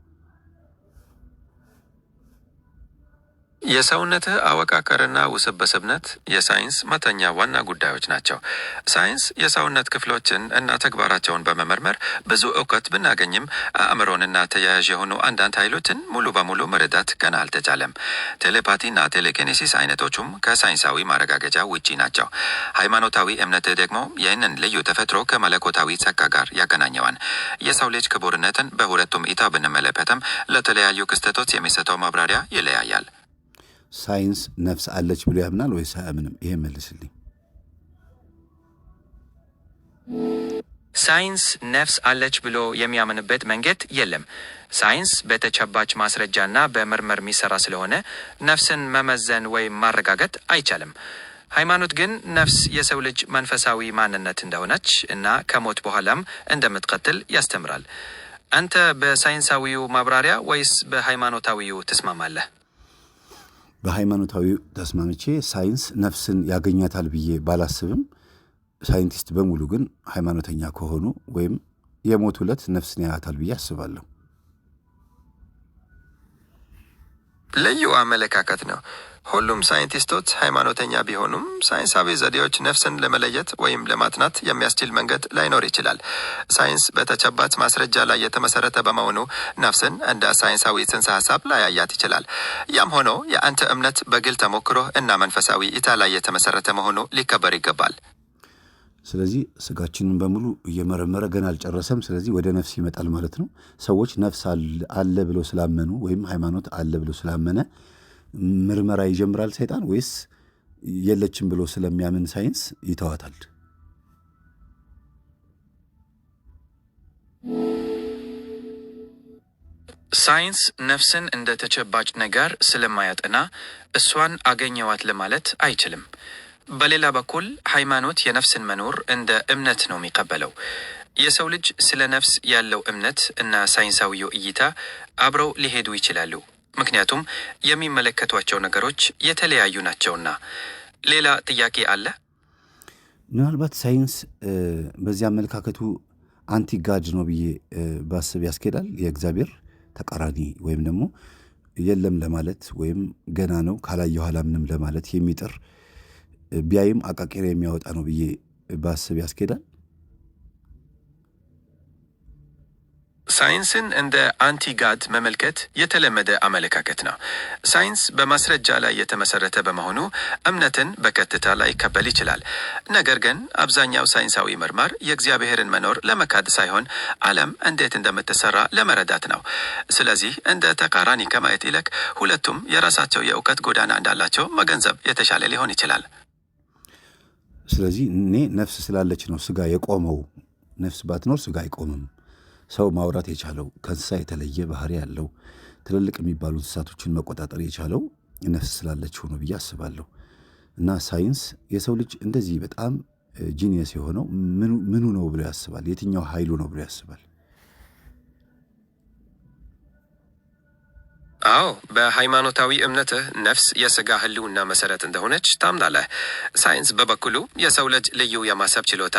የሰውነትህ አወቃቀርና ውስብስብነት የሳይንስ መተኛ ዋና ጉዳዮች ናቸው። ሳይንስ የሰውነት ክፍሎችን እና ተግባራቸውን በመመርመር ብዙ እውቀት ብናገኝም አእምሮንና ተያያዥ የሆኑ አንዳንድ ኃይሎችን ሙሉ በሙሉ መረዳት ገና አልተቻለም። ቴሌፓቲና ቴሌኬኔሲስ አይነቶቹም ከሳይንሳዊ ማረጋገጫ ውጪ ናቸው። ሃይማኖታዊ እምነትህ ደግሞ ይህንን ልዩ ተፈጥሮ ከመለኮታዊ ጸጋ ጋር ያገናኘዋል። የሰው ልጅ ክቡርነትን በሁለቱም እይታ ብንመለከትም ለተለያዩ ክስተቶች የሚሰጠው ማብራሪያ ይለያያል። ሳይንስ ነፍስ አለች ብሎ ያምናል ወይስ አያምንም? ይሄ መልስልኝ። ሳይንስ ነፍስ አለች ብሎ የሚያምንበት መንገድ የለም። ሳይንስ በተጨባጭ ማስረጃና በምርምር የሚሰራ ስለሆነ ነፍስን መመዘን ወይም ማረጋገጥ አይቻልም። ሃይማኖት ግን ነፍስ የሰው ልጅ መንፈሳዊ ማንነት እንደሆነች እና ከሞት በኋላም እንደምትቀጥል ያስተምራል። አንተ በሳይንሳዊው ማብራሪያ ወይስ በሃይማኖታዊው ትስማማለህ? በሃይማኖታዊ ተስማምቼ ሳይንስ ነፍስን ያገኛታል ብዬ ባላስብም ሳይንቲስት በሙሉ ግን ሃይማኖተኛ ከሆኑ ወይም የሞቱ ዕለት ነፍስን ያያታል ብዬ አስባለሁ። ልዩ አመለካከት ነው። ሁሉም ሳይንቲስቶች ሃይማኖተኛ ቢሆኑም ሳይንሳዊ ዘዴዎች ነፍስን ለመለየት ወይም ለማጥናት የሚያስችል መንገድ ላይኖር ይችላል። ሳይንስ በተጨባጭ ማስረጃ ላይ የተመሰረተ በመሆኑ ነፍስን እንደ ሳይንሳዊ ጽንሰ ሀሳብ ላያያት ይችላል። ያም ሆኖ የአንተ እምነት በግል ተሞክሮ እና መንፈሳዊ እይታ ላይ የተመሰረተ መሆኑ ሊከበር ይገባል። ስለዚህ ስጋችንን በሙሉ እየመረመረ ገና አልጨረሰም። ስለዚህ ወደ ነፍስ ይመጣል ማለት ነው። ሰዎች ነፍስ አለ ብሎ ስላመኑ ወይም ሃይማኖት አለ ብሎ ስላመነ ምርመራ ይጀምራል ሰይጣን፣ ወይስ የለችም ብሎ ስለሚያምን ሳይንስ ይተዋታል? ሳይንስ ነፍስን እንደ ተጨባጭ ነገር ስለማያጠና እሷን አገኘዋት ለማለት አይችልም። በሌላ በኩል ሃይማኖት የነፍስን መኖር እንደ እምነት ነው የሚቀበለው። የሰው ልጅ ስለ ነፍስ ያለው እምነት እና ሳይንሳዊው እይታ አብረው ሊሄዱ ይችላሉ፣ ምክንያቱም የሚመለከቷቸው ነገሮች የተለያዩ ናቸውና። ሌላ ጥያቄ አለ? ምናልባት ሳይንስ በዚህ አመለካከቱ አንቲ ጋድ ነው ብዬ ባስብ ያስኬዳል። የእግዚአብሔር ተቃራኒ ወይም ደግሞ የለም ለማለት ወይም ገና ነው ካላየሁ አላምንም ለማለት የሚጥር ቢያይም አቃቂር የሚያወጣ ነው ብዬ ባስብ ያስኬዳል። ሳይንስን እንደ አንቲጋድ መመልከት የተለመደ አመለካከት ነው። ሳይንስ በማስረጃ ላይ የተመሰረተ በመሆኑ እምነትን በቀጥታ ላይቀበል ይችላል። ነገር ግን አብዛኛው ሳይንሳዊ ምርመር የእግዚአብሔርን መኖር ለመካድ ሳይሆን ዓለም እንዴት እንደምትሰራ ለመረዳት ነው። ስለዚህ እንደ ተቃራኒ ከማየት ይልቅ ሁለቱም የራሳቸው የእውቀት ጎዳና እንዳላቸው መገንዘብ የተሻለ ሊሆን ይችላል። ስለዚህ እኔ ነፍስ ስላለች ነው ስጋ የቆመው። ነፍስ ባትኖር ስጋ አይቆምም። ሰው ማውራት የቻለው ከእንስሳ የተለየ ባህሪ ያለው ትልልቅ የሚባሉ እንስሳቶችን መቆጣጠር የቻለው ነፍስ ስላለችው ነው ብዬ አስባለሁ። እና ሳይንስ የሰው ልጅ እንደዚህ በጣም ጂኒየስ የሆነው ምኑ ነው ብሎ ያስባል? የትኛው ኃይሉ ነው ብሎ ያስባል? አዎ፣ በሃይማኖታዊ እምነትህ ነፍስ የስጋ ህልውና መሰረት እንደሆነች ታምናለህ። ሳይንስ በበኩሉ የሰው ልጅ ልዩ የማሰብ ችሎታ፣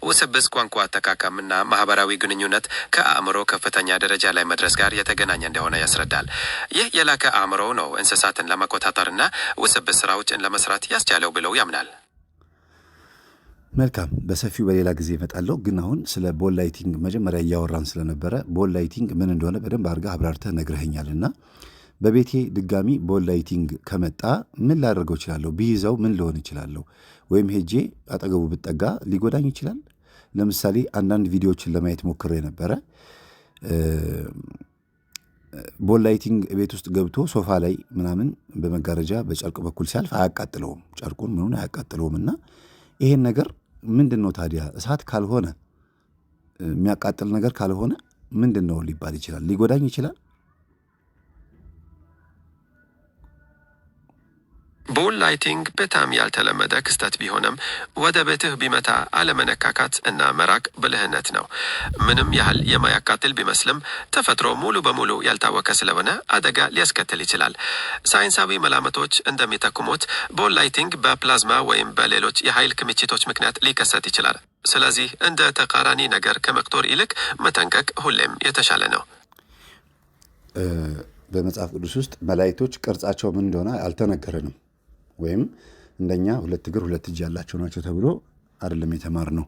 ውስብስብ ቋንቋ አጠቃቀምና ማህበራዊ ግንኙነት ከአእምሮ ከፍተኛ ደረጃ ላይ መድረስ ጋር የተገናኘ እንደሆነ ያስረዳል። ይህ የላቀ አእምሮ ነው እንስሳትን ለመቆጣጠርና ውስብስብ ስራዎችን ለመስራት ያስቻለው ብለው ያምናል። መልካም፣ በሰፊው በሌላ ጊዜ እመጣለሁ። ግን አሁን ስለ ቦል ላይቲንግ መጀመሪያ እያወራን ስለነበረ ቦል ላይቲንግ ምን እንደሆነ በደንብ አድርገህ አብራርተህ ነግረኸኛልና በቤቴ ድጋሚ ቦል ላይቲንግ ከመጣ ምን ላደርገው እችላለሁ? ቢይዘው ምን ልሆን እችላለሁ? ወይም ሄጄ አጠገቡ ብጠጋ ሊጎዳኝ ይችላል? ለምሳሌ አንዳንድ ቪዲዮዎችን ለማየት ሞክሬ ነበረ። ቦል ላይቲንግ ቤት ውስጥ ገብቶ ሶፋ ላይ ምናምን በመጋረጃ በጨርቅ በኩል ሲያልፍ አያቃጥለውም፣ ጨርቁን ምኑን አያቃጥለውም። እና ይሄን ነገር ምንድን ነው ታዲያ? እሳት ካልሆነ የሚያቃጥል ነገር ካልሆነ ምንድን ነው ሊባል ይችላል? ሊጎዳኝ ይችላል? ቦል ላይቲንግ በጣም ያልተለመደ ክስተት ቢሆንም ወደ ቤትህ ቢመታ አለመነካካት እና መራቅ ብልህነት ነው። ምንም ያህል የማያቃጥል ቢመስልም ተፈጥሮ ሙሉ በሙሉ ያልታወቀ ስለሆነ አደጋ ሊያስከትል ይችላል። ሳይንሳዊ መላምቶች እንደሚጠቁሙት ቦል ላይቲንግ በፕላዝማ ወይም በሌሎች የኃይል ክምችቶች ምክንያት ሊከሰት ይችላል። ስለዚህ እንደ ተቃራኒ ነገር ከመቁጠር ይልቅ መጠንቀቅ ሁሌም የተሻለ ነው። በመጽሐፍ ቅዱስ ውስጥ መላእክቶች ቅርጻቸው ምን እንደሆነ አልተነገረንም። ወይም እንደኛ 2 እግር 2 እጅ ያላቸው ናቸው ተብሎ አይደለም የተማርነው።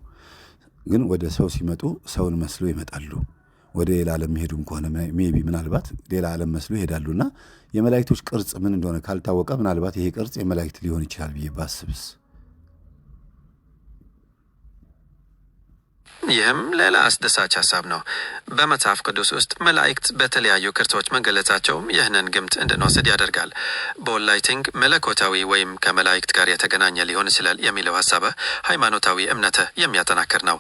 ግን ወደ ሰው ሲመጡ ሰውን መስሎ ይመጣሉ። ወደ ሌላ ዓለም የሚሄዱም ከሆነ ሜቢ ምናልባት ሌላ ዓለም መስሎ ይሄዳሉና የመላእክቶች ቅርጽ ምን እንደሆነ ካልታወቀ ምናልባት ይሄ ቅርጽ የመላእክት ሊሆን ይችላል ብዬ ባስብስ? ይህም ሌላ አስደሳች ሀሳብ ነው። በመጽሐፍ ቅዱስ ውስጥ መላእክት በተለያዩ ቅርጾች መገለጻቸውም ይህንን ግምት እንድንወስድ ያደርጋል። ቦል ላይቲንግ መለኮታዊ ወይም ከመላእክት ጋር የተገናኘ ሊሆን ይችላል የሚለው ሀሳብ ሃይማኖታዊ እምነትህ የሚያጠናክር ነው።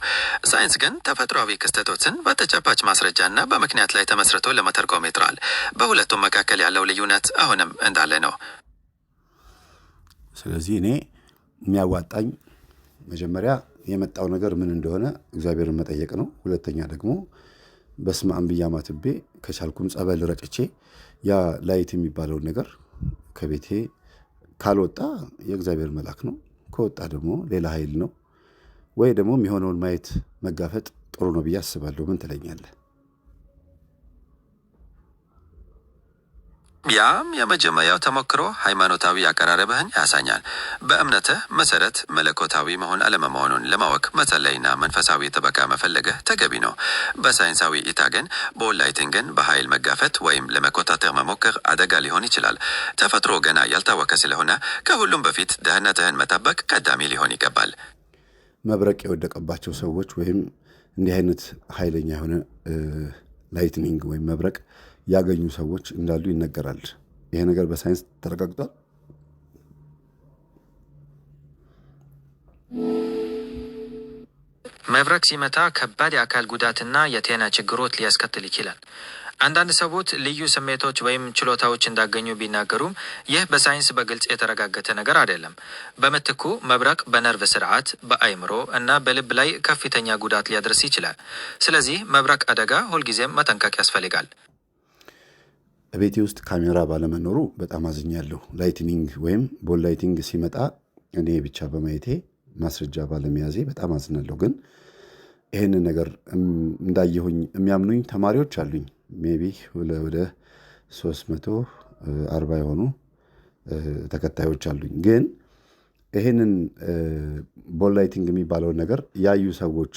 ሳይንስ ግን ተፈጥሯዊ ክስተቶችን በተጨባጭ ማስረጃና በምክንያት ላይ ተመስርቶ ለመተርጎም ይጥራል። በሁለቱም መካከል ያለው ልዩነት አሁንም እንዳለ ነው። ስለዚህ እኔ የሚያዋጣኝ መጀመሪያ የመጣው ነገር ምን እንደሆነ እግዚአብሔርን መጠየቅ ነው። ሁለተኛ ደግሞ በስመ አብ ብዬ አማትቤ ከቻልኩም ጸበል ረጭቼ ያ ላይት የሚባለውን ነገር ከቤቴ ካልወጣ የእግዚአብሔር መልአክ ነው፣ ከወጣ ደግሞ ሌላ ኃይል ነው። ወይ ደግሞ የሚሆነውን ማየት መጋፈጥ ጥሩ ነው ብዬ አስባለሁ። ምን ትለኛለህ? ያም የመጀመሪያው ተሞክሮ ሃይማኖታዊ አቀራረብህን ያሳኛል። በእምነትህ መሰረት መለኮታዊ መሆን አለመሆኑን ለማወቅ መጸለይና መንፈሳዊ ጥበቃ መፈለግህ ተገቢ ነው። በሳይንሳዊ እይታ ግን ቦል ላይቲንግን በኃይል መጋፈጥ ወይም ለመቆጣጠር መሞከር አደጋ ሊሆን ይችላል። ተፈጥሮ ገና ያልታወቀ ስለሆነ ከሁሉም በፊት ደህንነትህን መጠበቅ ቀዳሚ ሊሆን ይገባል። መብረቅ የወደቀባቸው ሰዎች ወይም እንዲህ አይነት ኃይለኛ የሆነ ላይትኒንግ ወይም መብረቅ ያገኙ ሰዎች እንዳሉ ይነገራል። ይሄ ነገር በሳይንስ ተረጋግጧል። መብረቅ ሲመታ ከባድ የአካል ጉዳትና የጤና ችግሮች ሊያስከትል ይችላል። አንዳንድ ሰዎች ልዩ ስሜቶች ወይም ችሎታዎች እንዳገኙ ቢናገሩም ይህ በሳይንስ በግልጽ የተረጋገጠ ነገር አይደለም። በምትኩ መብረቅ በነርቭ ስርዓት፣ በአይምሮ እና በልብ ላይ ከፍተኛ ጉዳት ሊያደርስ ይችላል። ስለዚህ መብረቅ አደጋ ሁልጊዜም መጠንቀቅ ያስፈልጋል። ቤቴ ውስጥ ካሜራ ባለመኖሩ በጣም አዝኛለሁ። ላይትኒንግ ወይም ቦል ላይቲንግ ሲመጣ እኔ ብቻ በማየቴ ማስረጃ ባለመያዜ በጣም አዝናለሁ። ግን ይህንን ነገር እንዳየሁኝ የሚያምኑኝ ተማሪዎች አሉኝ። ሜቢ ወደ 340 የሆኑ ተከታዮች አሉኝ። ግን ይህንን ቦል ላይቲንግ የሚባለውን ነገር ያዩ ሰዎች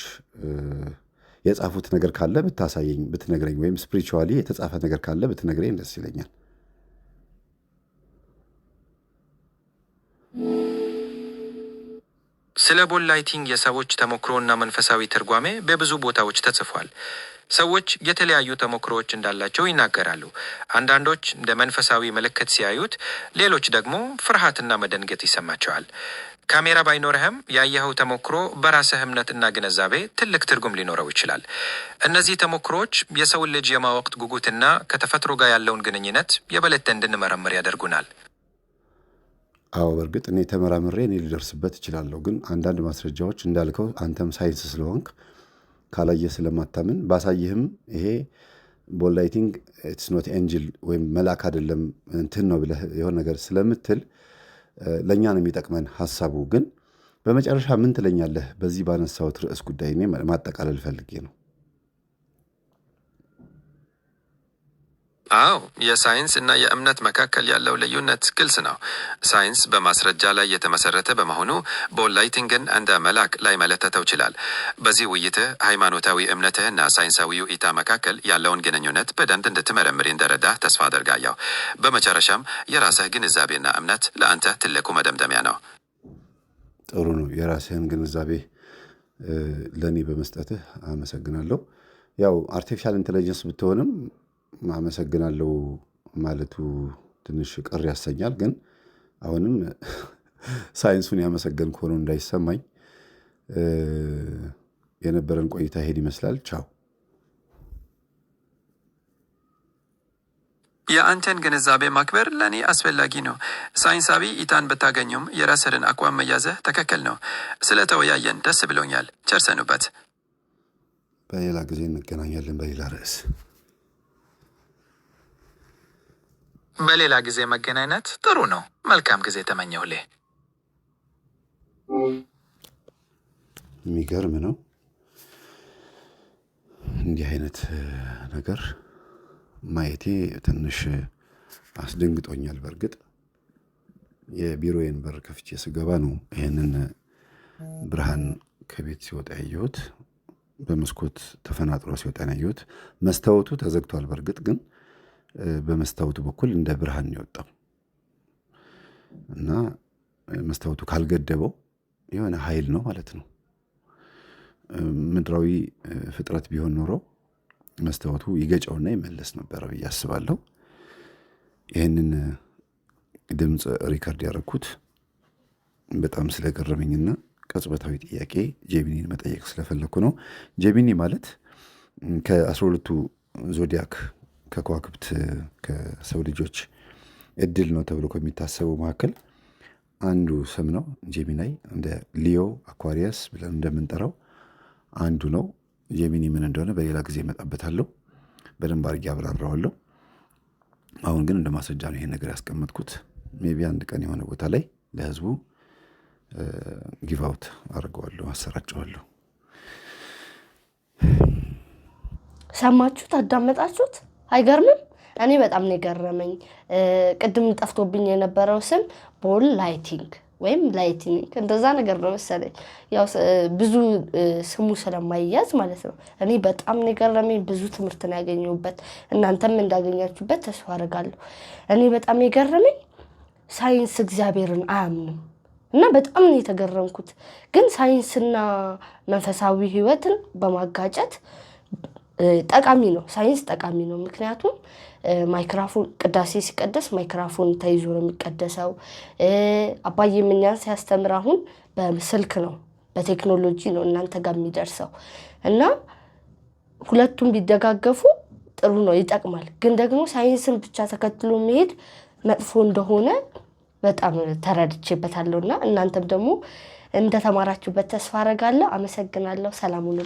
የጻፉት ነገር ካለ ብታሳየኝ፣ ብትነግረኝ፣ ወይም ስፒሪቹዋሊ የተጻፈ ነገር ካለ ብትነግረኝ ደስ ይለኛል። ስለ ቦል ላይቲንግ የሰዎች ተሞክሮና መንፈሳዊ ትርጓሜ በብዙ ቦታዎች ተጽፏል። ሰዎች የተለያዩ ተሞክሮዎች እንዳላቸው ይናገራሉ። አንዳንዶች እንደ መንፈሳዊ ምልክት ሲያዩት፣ ሌሎች ደግሞ ፍርሃትና መደንገጥ ይሰማቸዋል። ካሜራ ባይኖርህም ያየኸው ተሞክሮ በራስህ እምነትና ግንዛቤ ትልቅ ትርጉም ሊኖረው ይችላል። እነዚህ ተሞክሮዎች የሰውን ልጅ የማወቅ ጉጉትና ከተፈጥሮ ጋር ያለውን ግንኙነት የበለጠ እንድንመረምር ያደርጉናል። አዎ፣ በእርግጥ እኔ ተመራምሬ እኔ ሊደርስበት እችላለሁ። ግን አንዳንድ ማስረጃዎች እንዳልከው አንተም ሳይንስ ስለሆንክ ካላየ ስለማታምን ባሳይህም ይሄ ቦል ላይቲንግ ኢትስ ኖት ኤንጅል ወይም መልአክ አይደለም እንትን ነው ብለህ የሆነ ነገር ስለምትል ለእኛ ነው የሚጠቅመን ሀሳቡ። ግን በመጨረሻ ምን ትለኛለህ? በዚህ ባነሳሁት ርዕስ ጉዳይ እኔ ማጠቃለል ፈልጌ ነው። አዎ፣ የሳይንስ እና የእምነት መካከል ያለው ልዩነት ግልጽ ነው። ሳይንስ በማስረጃ ላይ የተመሰረተ በመሆኑ ቦል ላይቲንግን እንደ መልአክ ላይመለከተው ይችላል። በዚህ ውይይትህ ሃይማኖታዊ እምነትህና ሳይንሳዊ እይታ መካከል ያለውን ግንኙነት በደንብ እንድትመረምር እንደረዳህ ተስፋ አደርጋለሁ። በመጨረሻም የራስህ ግንዛቤና እምነት ለአንተ ትልቁ መደምደሚያ ነው። ጥሩ ነው። የራስህን ግንዛቤ ለእኔ በመስጠትህ አመሰግናለሁ። ያው አርቲፊሻል ኢንቴሊጀንስ ብትሆንም አመሰግናለሁ ማለቱ ትንሽ ቅር ያሰኛል። ግን አሁንም ሳይንሱን ያመሰገንኩ ሆኖ እንዳይሰማኝ የነበረን ቆይታ ይሄድ ይመስላል። ቻው። የአንተን ግንዛቤ ማክበር ለእኔ አስፈላጊ ነው። ሳይንሳዊ እይታን ብታገኙም የራስህን አቋም መያዝህ ትክክል ነው። ስለተወያየን ደስ ብሎኛል። ቸር ሰኑበት። በሌላ ጊዜ እንገናኛለን በሌላ ርዕስ። በሌላ ጊዜ መገናኘት ጥሩ ነው። መልካም ጊዜ ተመኘሁልህ። የሚገርም ነው። እንዲህ አይነት ነገር ማየቴ ትንሽ አስደንግጦኛል። በእርግጥ የቢሮዬን በር ከፍቼ ስገባ ነው ይሄንን ብርሃን ከቤት ሲወጣ ያየሁት። በመስኮት ተፈናጥሮ ሲወጣ ያየሁት። መስታወቱ ተዘግቷል። በእርግጥ ግን በመስታወቱ በኩል እንደ ብርሃን የወጣው እና መስታወቱ ካልገደበው የሆነ ኃይል ነው ማለት ነው። ምድራዊ ፍጥረት ቢሆን ኖሮ መስታወቱ ይገጨውና ይመለስ ነበር ብዬ አስባለሁ። ይህንን ድምፅ ሪከርድ ያደረኩት በጣም ስለገረመኝና ቅጽበታዊ ጥያቄ ጄሚኒን መጠየቅ ስለፈለኩ ነው። ጄሚኒ ማለት ከ12ቱ ዞዲያክ ከከዋክብት ከሰው ልጆች እድል ነው ተብሎ ከሚታሰቡ መካከል አንዱ ስም ነው። ጄሚናይ እንደ ሊዮ፣ አኳሪየስ ብለን እንደምንጠራው አንዱ ነው። ጄሚኒ ምን እንደሆነ በሌላ ጊዜ እመጣበታለሁ፣ በደንብ አድርጌ አብራራዋለሁ። አሁን ግን እንደ ማስረጃ ነው ይሄን ነገር ያስቀመጥኩት። ሜቢ አንድ ቀን የሆነ ቦታ ላይ ለህዝቡ ጊቭ አውት አድርገዋለሁ፣ አሰራጨዋለሁ። ሰማችሁት? አዳመጣችሁት? አይገርምም? እኔ በጣም ነው የገረመኝ። ቅድም ጠፍቶብኝ የነበረው ስም ቦል ላይቲንግ ወይም ላይቲንግ እንደዛ ነገር ነው መሰለኝ። ያው ብዙ ስሙ ስለማይያዝ ማለት ነው። እኔ በጣም ነው የገረመኝ። ብዙ ትምህርት ነው ያገኘሁበት። እናንተም እንዳገኛችሁበት ተስፋ አደርጋለሁ። እኔ በጣም የገረመኝ ሳይንስ እግዚአብሔርን አያምንም እና በጣም ነው የተገረምኩት። ግን ሳይንስና መንፈሳዊ ህይወትን በማጋጨት ጠቃሚ ነው። ሳይንስ ጠቃሚ ነው። ምክንያቱም ማይክራፎን ቅዳሴ ሲቀደስ ማይክራፎን ተይዞ ነው የሚቀደሰው። አባዬ ምኛን ሲያስተምር አሁን በስልክ ነው፣ በቴክኖሎጂ ነው እናንተ ጋር የሚደርሰው እና ሁለቱም ቢደጋገፉ ጥሩ ነው፣ ይጠቅማል። ግን ደግሞ ሳይንስን ብቻ ተከትሎ መሄድ መጥፎ እንደሆነ በጣም ተረድቼበታለሁና እናንተም ደግሞ እንደተማራችሁበት ተስፋ አደርጋለሁ። አመሰግናለሁ። ሰላም ሁኑ።